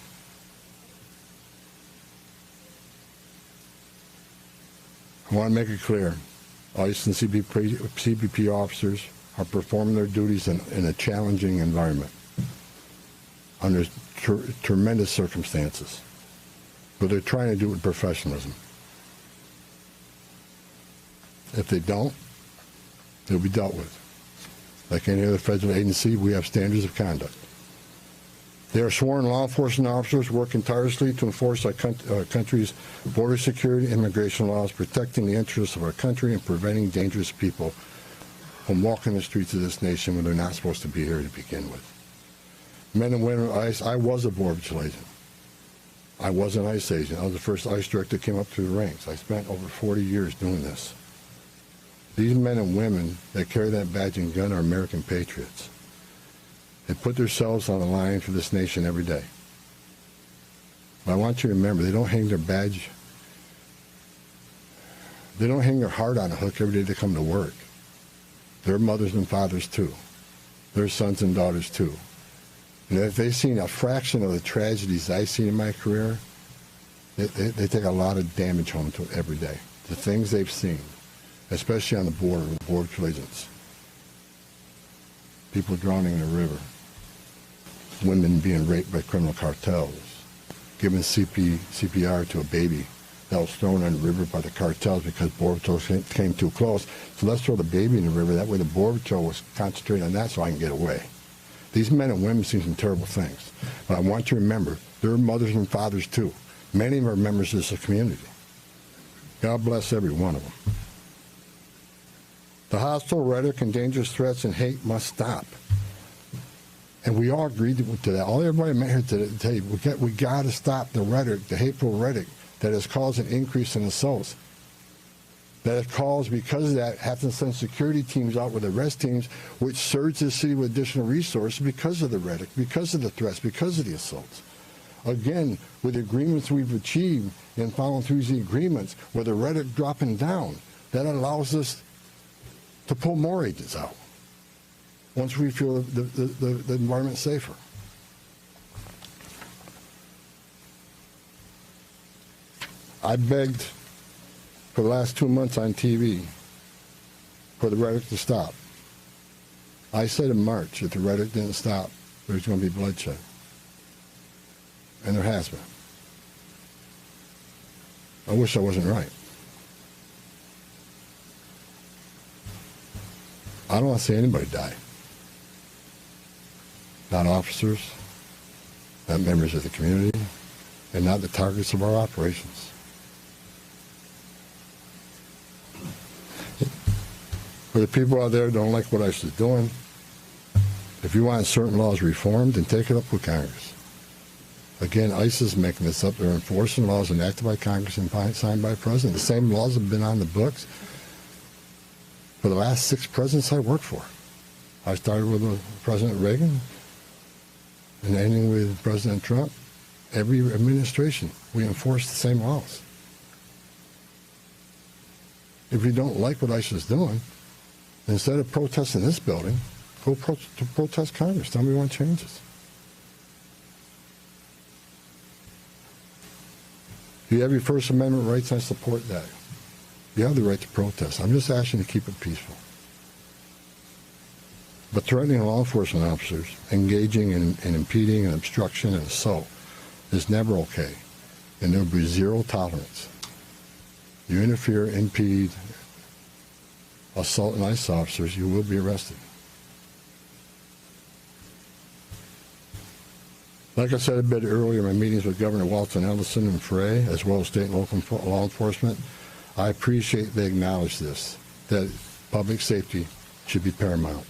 I want to make it clear. ICE and CBP officers are performing their duties in a challenging environment under tremendous circumstances. But they're trying to do it with professionalism. If they don't, they'll be dealt with. Like any other federal agency, we have standards of conduct. They are sworn law enforcement officers working tirelessly to enforce our country's border security and immigration laws, protecting the interests of our country and preventing dangerous people from walking the streets of this nation when they're not supposed to be here to begin with. Men and women of ICE, I was a Border Patrol agent. I was an ICE agent. I was the first ICE director that came up through the ranks. I spent over 40 years doing this. These men and women that carry that badge and gun are American patriots. They put themselves on the line for this nation every day. But I want you to remember, they don't hang their badge. They don't hang their heart on a hook every day they come to work. They're mothers and fathers too. They're sons and daughters too. And if they've seen a fraction of the tragedies I've seen in my career, they take a lot of damage home to every day. The things they've seen, especially on the border with border patrol agents. People drowning in the river. Women being raped by criminal cartels. Giving CPR to a baby that was thrown in the river by the cartels because Border Patrol came too close. So let's throw the baby in the river. That way the Border Patrol was concentrating on that so I can get away. These men and women see some terrible things. But I want you to remember, they're mothers and fathers too. Many of them are members of this community. God bless every one of them. The hostile rhetoric and dangerous threats and hate must stop. And we all agreed to that. All everybody met here today to tell you, we got to stop the rhetoric, the hateful rhetoric that has caused an increase in assaults. That has caused, because of that, having to send security teams out with arrest teams, which surge the city with additional resources because of the rhetoric, because of the threats, because of the assaults. Again, with the agreements we've achieved and following through the agreements, with the rhetoric dropping down, that allows us to pull more agents out once we feel the environment safer. I begged for the last 2 months on TV for the rhetoric to stop. I said in March, if the rhetoric didn't stop, there's going to be bloodshed. And there has been. I wish I wasn't right. I don't want to see anybody die. Not officers, not members of the community, and not the targets of our operations. For the people out there who don't like what I was doing, If you want certain laws reformed, then take it up with Congress. Again, ICE is making this up. They're enforcing laws enacted by Congress and signed by the president. The same laws have been on the books for the last 6 presidents I worked for. I started with President Reagan and ending with President Trump. Every administration, we enforce the same laws. If you don't like what ICE is doing, instead of protesting this building, go to protest Congress. Tell me what changes. You have your First Amendment rights. I support that. You have the right to protest. I'm just asking you to keep it peaceful. But threatening law enforcement officers, engaging in impeding and obstruction and assault is never okay. And there will be zero tolerance. You interfere, impede, assault an ICE officers, you will be arrested. Like I said a bit earlier in my meetings with Governor Walton Ellison and Frey, as well as state and local law enforcement, I appreciate they acknowledge this, that public safety should be paramount.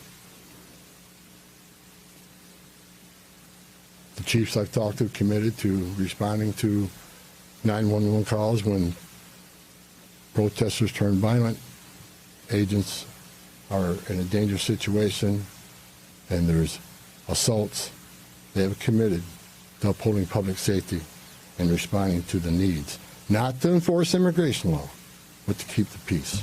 The chiefs I've talked to committed to responding to 911 calls when protesters turn violent, agents are in a dangerous situation, and there's assaults. They have committed to upholding public safety and responding to the needs, not to enforce immigration law, but to keep the peace.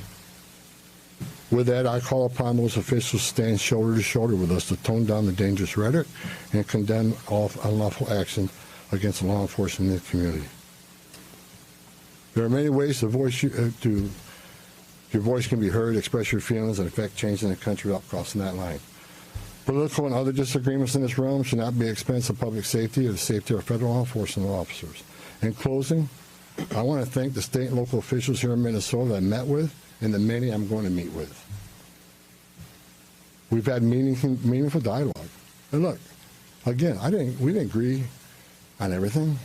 With that, I call upon those officials to stand shoulder to shoulder with us to tone down the dangerous rhetoric and condemn all unlawful action against law enforcement in the community. There are many ways your voice can be heard, express your feelings, and affect change in the country without crossing that line. Political and other disagreements in this realm should not be at the expense of public safety or the safety of federal law enforcement officers. In closing, I want to thank the state and local officials here in Minnesota that I met with and the many I'm going to meet with. We've had meaningful dialogue. And look, again, we didn't agree on everything,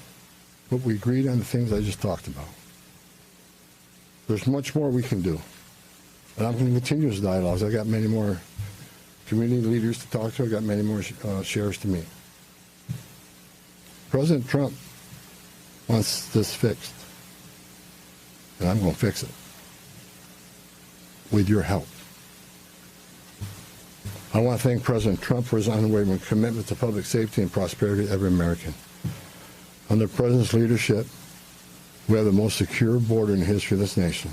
but we agreed on the things I just talked about. There's much more we can do. And I'm going to continue those dialogues. I got many more community leaders to talk to. I got many more sheriffs to meet. President Trump wants this fixed. And I'm going to fix it. With your help. I want to thank President Trump for his unwavering commitment to public safety and prosperity of every American. Under the President's leadership, we have the most secure border in the history of this nation,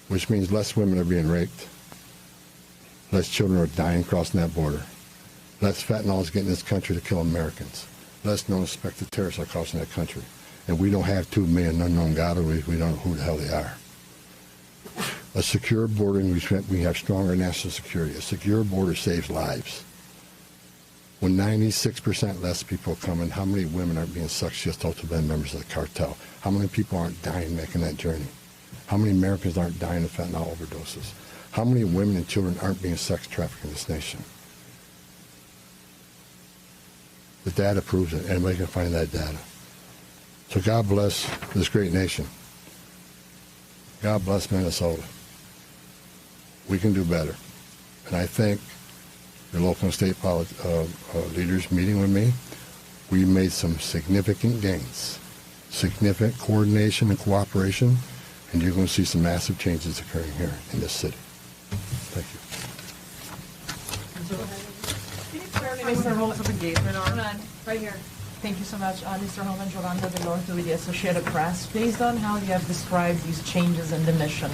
which means less women are being raped, less children are dying crossing that border, less fentanyl is getting in this country to kill Americans, less known suspected terrorists are crossing that country. And we don't have 2 million unknown gotaways. We don't know who the hell they are. A secure border, we have stronger national security. A secure border saves lives. When 96% less people come in, how many women aren't being sucked just out to be members of the cartel? How many people aren't dying making that journey? How many Americans aren't dying of fentanyl overdoses? How many women and children aren't being sex trafficked in this nation? The data proves it. Anybody can find that data. So God bless this great nation. God bless Minnesota. We can do better. And I thank the local and state leaders meeting with me. We made some significant gains, significant coordination and cooperation, and you're going to see some massive changes occurring here in this city. Thank you. Mr. Rules of Engagement on. Right here. Thank you so much. Mr. Homan, Giovanna Delorto with the Associated Press. Based on how you have described these changes in the mission,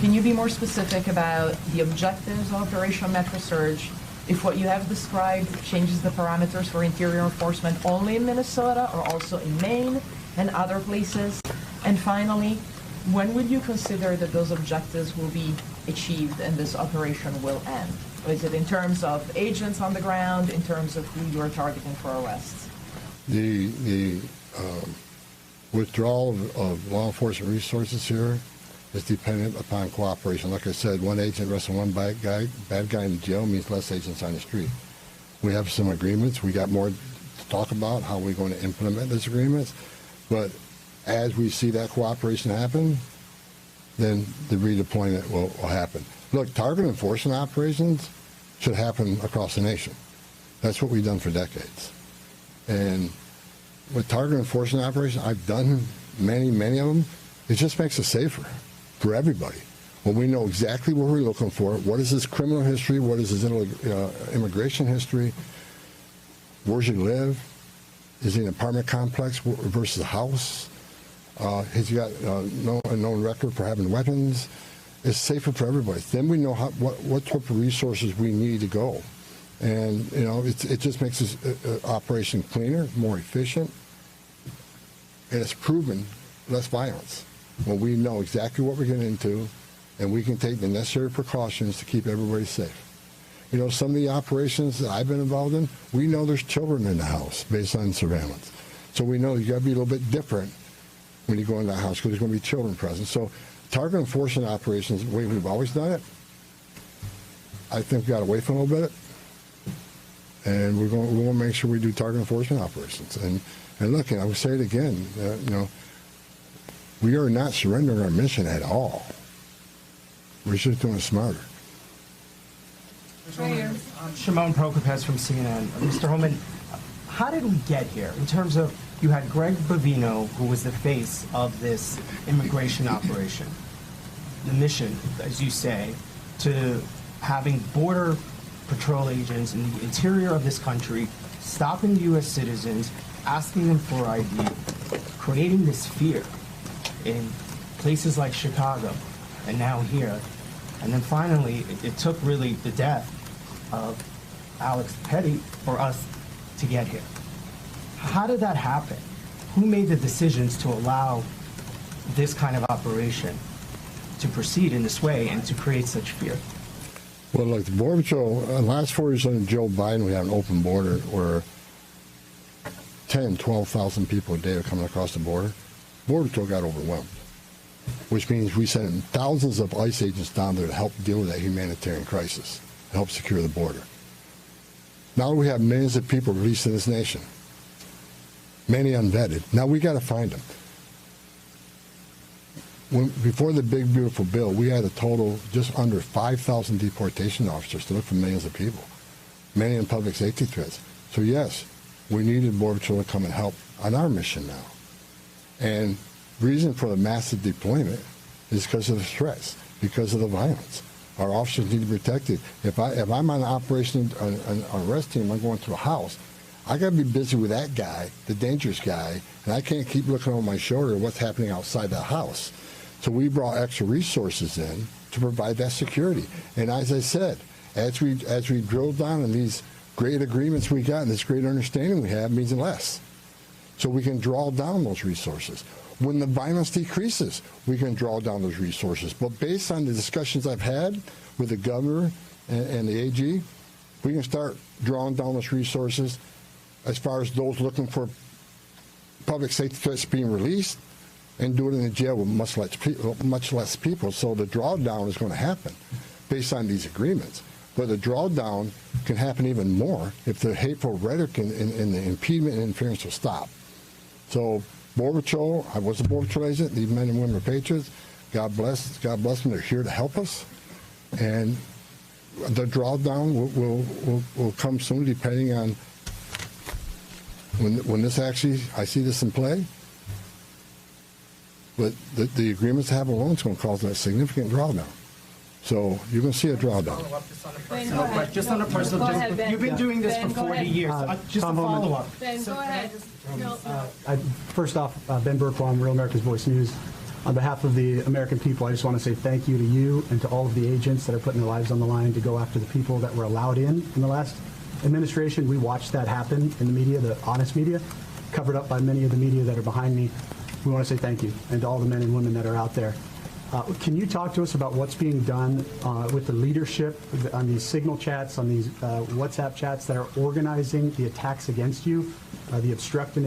can you be more specific about the objectives of Operation Metro Surge? If what you have described changes the parameters for interior enforcement only in Minnesota or also in Maine and other places? And finally, when would you consider that those objectives will be achieved and this operation will end? Is it in terms of agents on the ground, in terms of who you are targeting for arrests? The withdrawal of law enforcement resources here is dependent upon cooperation. Like I said, one agent arresting one bad guy in jail means less agents on the street. We have some agreements. We got more to talk about how we're going to implement those agreements. But as we see that cooperation happen, then the redeployment will happen. Look, target enforcement operations should happen across the nation. That's what we've done for decades. And with target enforcement operations, I've done many of them. It just makes it safer for everybody. When we know exactly what we're looking for, what is his criminal history, what is his immigration history, where does he live, is he in an apartment complex versus a house, has he got a known record for having weapons, it's safer for everybody. Then we know what type of resources we need to go. And, you know, it just makes this operation cleaner, more efficient, and it's proven less violence. When we know exactly what we're getting into, and we can take the necessary precautions to keep everybody safe. You know, some of the operations that I've been involved in, we know there's children in the house based on surveillance. So we know you got to be a little bit different when you go in the house because there's going to be children present. So target enforcement operations, the way we've always done it, I think we got away from a little bit. And we're going to make sure we do target enforcement operations. And look, I will say it again, you know, we are not surrendering our mission at all. We're just doing it smarter. Shimon Prokopez from CNN. Mr. Homan, how did we get here? In terms of, you had Greg Bovino, who was the face of this immigration operation. The mission, as you say, to having border patrol agents in the interior of this country, stopping U.S. citizens, asking them for ID, creating this fear in places like Chicago, and now here. And then finally, it took really the death of Alex Petty for us to get here. How did that happen? Who made the decisions to allow this kind of operation to proceed in this way and to create such fear? Well, look, the Border Patrol, in the last 4 years under Joe Biden, we had an open border where 10, 12,000 people a day are coming across the border. Border Patrol got overwhelmed, which means we sent thousands of ICE agents down there to help deal with that humanitarian crisis, to help secure the border. Now we have millions of people released in this nation, many unvetted. Now we got to find them. Before the big, beautiful bill, we had a total just under 5,000 deportation officers to look for millions of people, many in public safety threats. So yes, we needed Border Patrol to come and help on our mission now. And reason for the massive deployment is because of the threats, because of the violence. Our officers need to be protected. If I'm on an operation, an arrest team, I'm going to a house, I got to be busy with that guy, the dangerous guy, and I can't keep looking over my shoulder at what's happening outside the house. So we brought extra resources in to provide that security. And as I said, as we drill down on these great agreements we got and this great understanding we have means less. So we can draw down those resources. When the violence decreases, we can draw down those resources. But based on the discussions I've had with the governor and the AG, we can start drawing down those resources as far as those looking for public safety threats being released, and do it in the jail with much less people. So the drawdown is going to happen based on these agreements. But the drawdown can happen even more if the hateful rhetoric and the impediment and interference will stop. So Border Patrol, I was a Border Patrol agent. These men and women are patriots. God bless them. They're here to help us. And the drawdown will come soon, depending on when this actually, I see this in play. But the agreements have alone is going to cause a significant drawdown. So you're going to see a drawdown. Just on a personal, you've been doing this for 40 years. Just a follow-up. Ben, go ahead. First off, Ben Berkbaum, Real America's Voice News. On behalf of the American people, I just want to say thank you to you and to all of the agents that are putting their lives on the line to go after the people that were allowed in the last administration. We watched that happen in the media, the honest media, covered up by many of the media that are behind me. We want to say thank you, and to all the men and women that are out there. Can you talk to us about what's being done with the leadership on these signal chats, on these WhatsApp chats that are organizing the attacks against you, the obstruction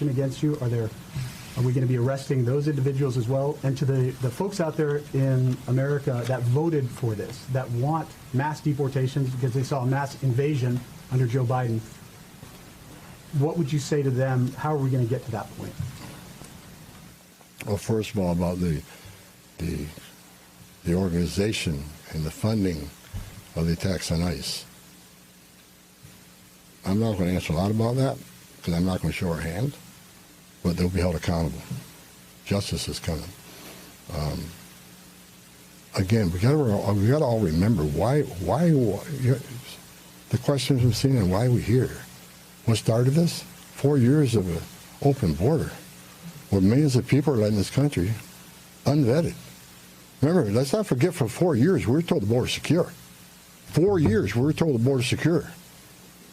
against you? Are we going to be arresting those individuals as well? And to the folks out there in America that voted for this, that want mass deportations because they saw a mass invasion under Joe Biden, what would you say to them? How are we going to get to that point? Well, first of all, about the organization and the funding of the attacks on ICE. I'm not going to answer a lot about that because I'm not going to show our hand, but they'll be held accountable. Justice is coming. Again, we got to all remember why the questions we've seen and why we're here. What started this? 4 years of an open border, where millions of people are letting this country unvetted. Remember, let's not forget, for 4 years we were told the border secure. 4 years we were told the border secure,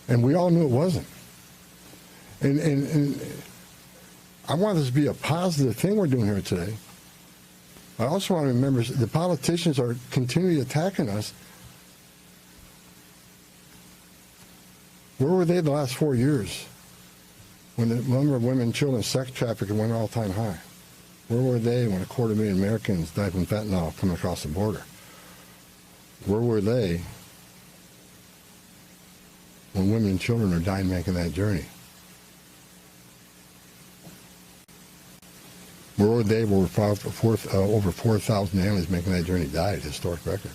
and we all knew it wasn't. And I want this to be a positive thing we're doing here today. I also want to remember the politicians are continually attacking us. Where were they the last 4 years when the number of women and children sex trafficking went all-time high? Where were they when 250,000 Americans died from fentanyl coming across the border? Where were they when women and children are dying making that journey? Where were they where over 4,000 aliens making that journey died, historic record?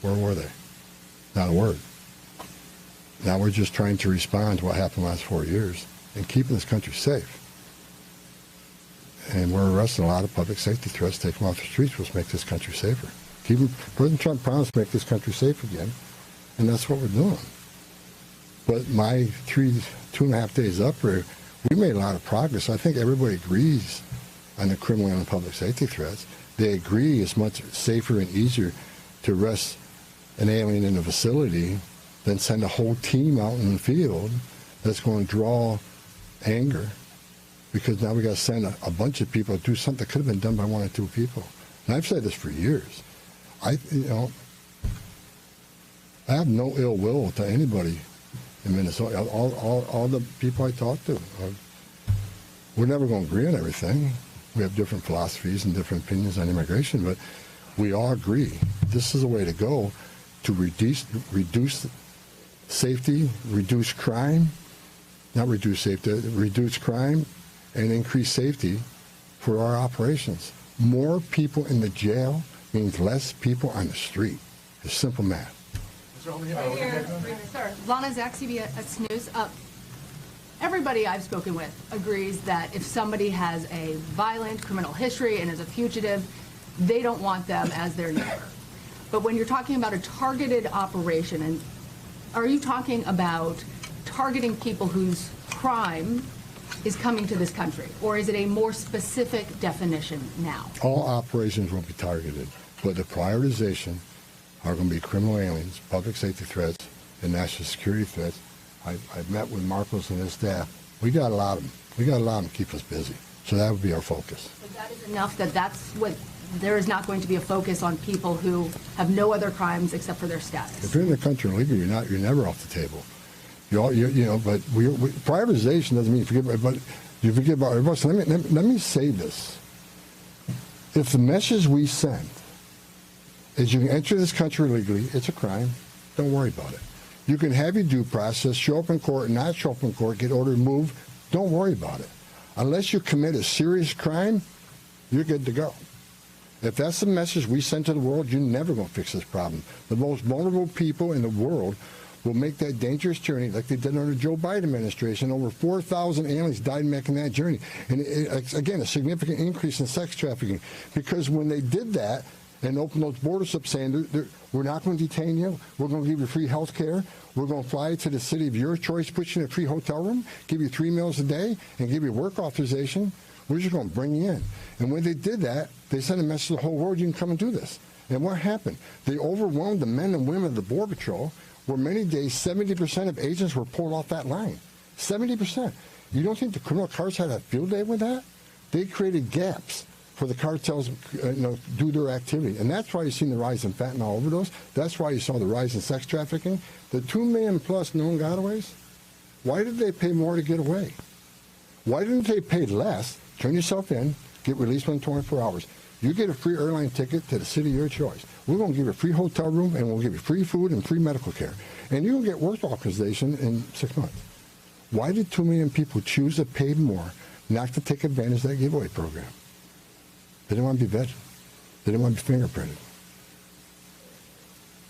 Where were they? Not a word. Now we're just trying to respond to what happened the last 4 years and keeping this country safe. And we're arresting a lot of public safety threats, taking them off the streets, which make this country safer. President Trump promised to make this country safe again, and that's what we're doing. But my 2.5 days up here, we made a lot of progress. I think everybody agrees on the criminal and public safety threats. They agree it's much safer and easier to arrest an alien in a facility than send a whole team out in the field that's going to draw anger, because now we got to send a bunch of people to do something that could have been done by 1 or 2 people. And I've said this for years. I have no ill will to anybody in Minnesota. All the people I talk to, we're never going to agree on everything. We have different philosophies and different opinions on immigration, but we all agree this is a way to go to reduce safety, reduce crime, reduce crime and increase safety for our operations. More people in the jail means less people on the street. It's simple math. Right here, sir. Lana Zach, CBS News. Everybody I've spoken with agrees that if somebody has a violent criminal history and is a fugitive, they don't want them as their neighbor. But when you're talking about a targeted operation, and are you talking about targeting people whose crime is coming to this country, or is it a more specific definition now? All operations will be targeted, but the prioritization are going to be criminal aliens, public safety threats, and national security threats. I've met with Marcos and his staff. We got a lot of them. We got a lot of them to keep us busy. So that would be our focus. But that is enough that's what, there is not going to be a focus on people who have no other crimes except for their status. If you're in the country illegally, you're never off the table. But prioritization doesn't mean you forget about everybody. So let me say this. If the message we send is you can enter this country illegally, it's a crime, don't worry about it. You can have your due process, show up in court, not show up in court, get ordered moved, don't worry about it. Unless you commit a serious crime, you're good to go. If that's the message we send to the world, you're never going to fix this problem. The most vulnerable people in the world will make that dangerous journey like they did under the Joe Biden administration. Over 4,000 aliens died making that journey. And again, a significant increase in sex trafficking. Because when they did that and opened those borders up saying, we're not going to detain you, we're going to give you free health care, we're going to fly you to the city of your choice, put you in a free hotel room, give you 3 meals a day, and give you work authorization, we're just going to bring you in. And when they did that, they sent a message to the whole world, you can come and do this. And what happened? They overwhelmed the men and women of the Border Patrol, where many days 70% of agents were pulled off that line. 70%. You don't think the criminal cartels had a field day with that? They created gaps for the cartels do their activity. And that's why you've seen the rise in fentanyl overdose. That's why you saw the rise in sex trafficking. The 2 million plus known gotaways, why did they pay more to get away? Why didn't they pay less, turn yourself in, get released within 24 hours? You get a free airline ticket to the city of your choice. We're going to give you a free hotel room, and we'll give you free food and free medical care. And you'll get work authorization in 6 months. Why did 2 million people choose to pay more not to take advantage of that giveaway program? They didn't want to be vetted. They didn't want to be fingerprinted.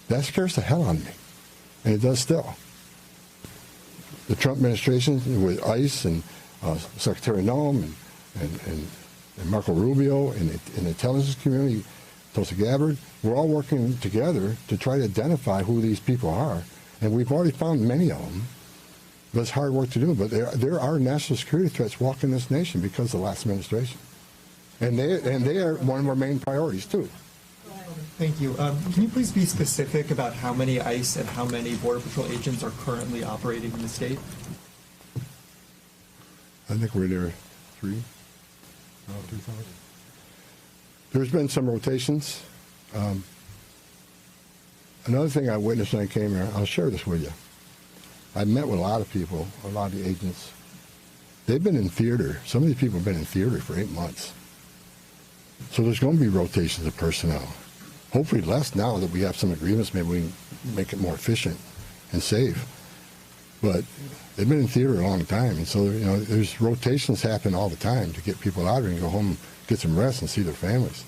That scares the hell out of me, and it does still. The Trump administration with ICE and Secretary Noem and Marco Rubio and the intelligence community, Tulsi Gabbard, we're all working together to try to identify who these people are. And we've already found many of them. But it's hard work to do. But there are national security threats walking this nation because of the last administration. And they are one of our main priorities, too. Thank you. Can you please be specific about how many ICE and how many Border Patrol agents are currently operating in the state? I think we're there 3,000. There's been some rotations. Another thing I witnessed when I came here, I'll share this with you. I met with a lot of people, a lot of the agents. They've been in theater. Some of these people have been in theater for 8 months. So there's going to be rotations of personnel. Hopefully less now that we have some agreements. Maybe we can make it more efficient and safe. But they've been in theater a long time. And so, you know, there's rotations happen all the time to get people out here and go home, get some rest and see their families.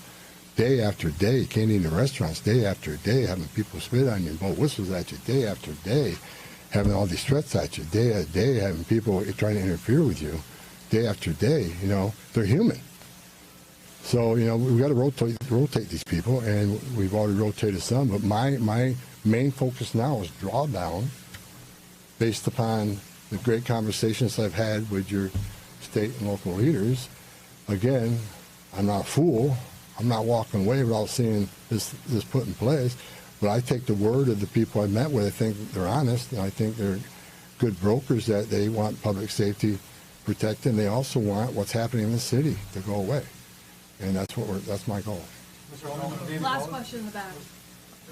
Day after day, you can't eat in restaurants, day after day, having people spit on you and blow whistles at you, day after day, having all these threats at you, day after day, having people trying to interfere with you, day after day. You know, they're human. So, you know, we've got to rotate these people, and we've already rotated some. But my main focus now is drawdown, based upon the great conversations I've had with your state and local leaders. Again, I'm not a fool. I'm not walking away without seeing this put in place. But I take the word of the people I met with. I think they're honest, and I think they're good brokers, that they want public safety protected, and they also want what's happening in the city to go away. And that's my goal. Last question in the back.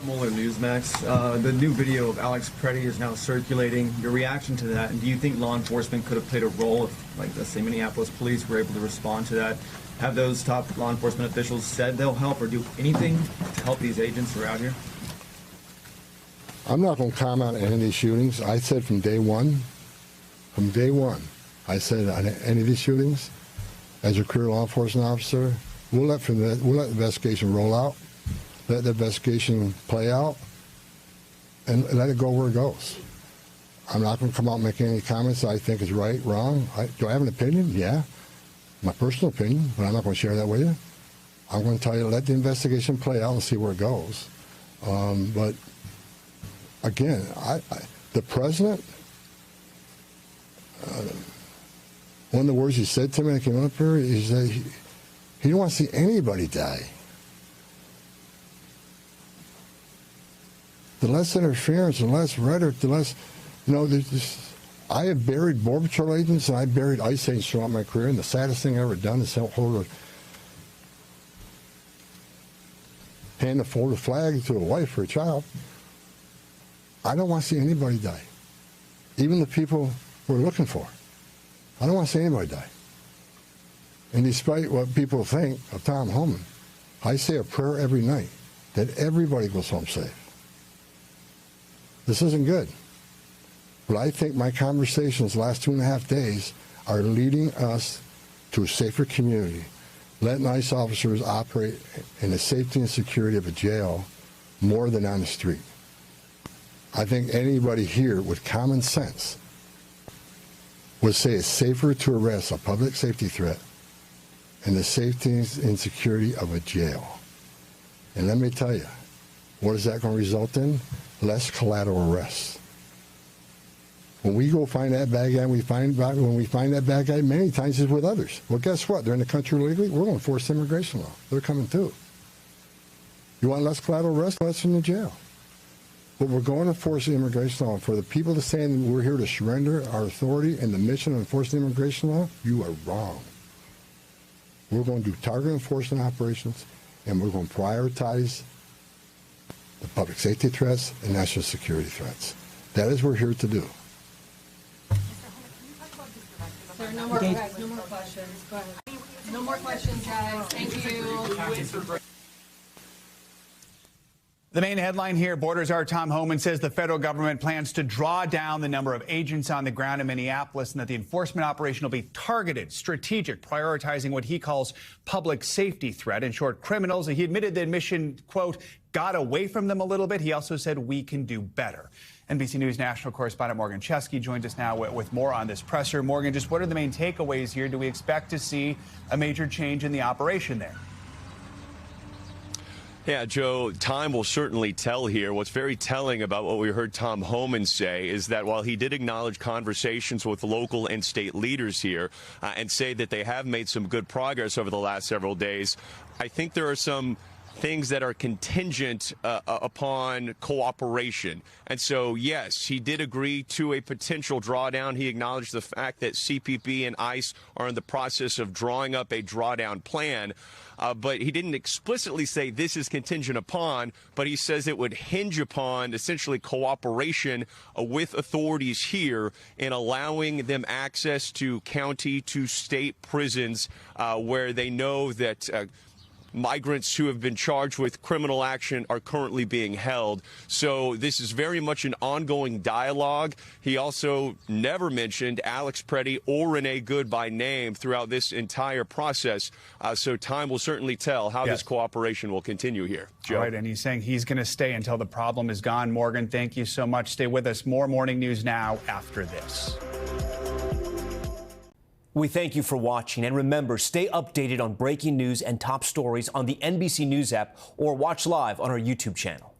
Mueller Newsmax. The new video of Alex Preddy is now circulating. Your reaction to that, and do you think law enforcement could have played a role if, like, let's say, Minneapolis police were able to respond to that? Have those top law enforcement officials said they'll help or do anything to help these agents who are out here? I'm not going to comment on any of these shootings. I said from day one, I said on any of these shootings, as a career law enforcement officer, we'll let the investigation roll out, let the investigation play out, and let it go where it goes. I'm not going to come out and make any comments that I think is right, wrong. Do I have an opinion? Yeah. My personal opinion, but I'm not going to share that with you. I'm going to tell you to let the investigation play out and see where it goes. But again, the president, one of the words he said to me when I came up here is that he didn't want to see anybody die. The less interference, the less rhetoric, the less, you know, there's this. I have buried Border Patrol agents and I buried ICE agents throughout my career, and the saddest thing I've ever done is hold a flag to a wife or a child. I don't want to see anybody die, even the people we're looking for. I don't want to see anybody die. And despite what people think of Tom Homan, I say a prayer every night that everybody goes home safe. This isn't good. But I think my conversations the last 2.5 days are leading us to a safer community, letting ICE officers operate in the safety and security of a jail more than on the street. I think anybody here with common sense would say it's safer to arrest a public safety threat and the safety and security of a jail. And let me tell you, what is that going to result in? Less collateral arrests. When we go find that bad guy, when we find that bad guy, many times it's with others. Well, guess what? They're in the country illegally. We're going to enforce immigration law. They're coming too. You want less collateral arrest? Less in the jail. But we're going to enforce the immigration law. For the people to say we're here to surrender our authority and the mission of enforcing the immigration law, you are wrong. We're going to do target enforcement operations, and we're going to prioritize the public safety threats and national security threats. That is what we're here to do. Sir, no more questions. Go ahead. No more questions, guys. Thank you. The main headline here, Borders Czar Tom Homan says the federal government plans to draw down the number of agents on the ground in Minneapolis and that the enforcement operation will be targeted, strategic, prioritizing what he calls public safety threat. In short, criminals. He admitted the mission, quote, got away from them a little bit. He also said we can do better. NBC News national correspondent Morgan Chesky joins us now with more on this presser. Morgan, just what are the main takeaways here? Do we expect to see a major change in the operation there? Yeah, Joe, time will certainly tell here. What's very telling about what we heard Tom Homan say is that while he did acknowledge conversations with local and state leaders here and say that they have made some good progress over the last several days, I think there are some things that are contingent upon cooperation. And so, yes, he did agree to a potential drawdown. He acknowledged the fact that CPP and ICE are in the process of drawing up a drawdown plan. But he didn't explicitly say this is contingent upon, but he says it would hinge upon essentially cooperation with authorities here in allowing them access to county, to state prisons where they know that migrants who have been charged with criminal action are currently being held. So this is very much an ongoing dialogue. He also never mentioned Alex Preddy or Renee Good by name throughout this entire process. So time will certainly tell how this cooperation will continue here. Joe. All right, and he's saying he's going to stay until the problem is gone. Morgan, thank you so much. Stay with us. More Morning News Now after this. We thank you for watching, and remember, stay updated on breaking news and top stories on the NBC News app or watch live on our YouTube channel.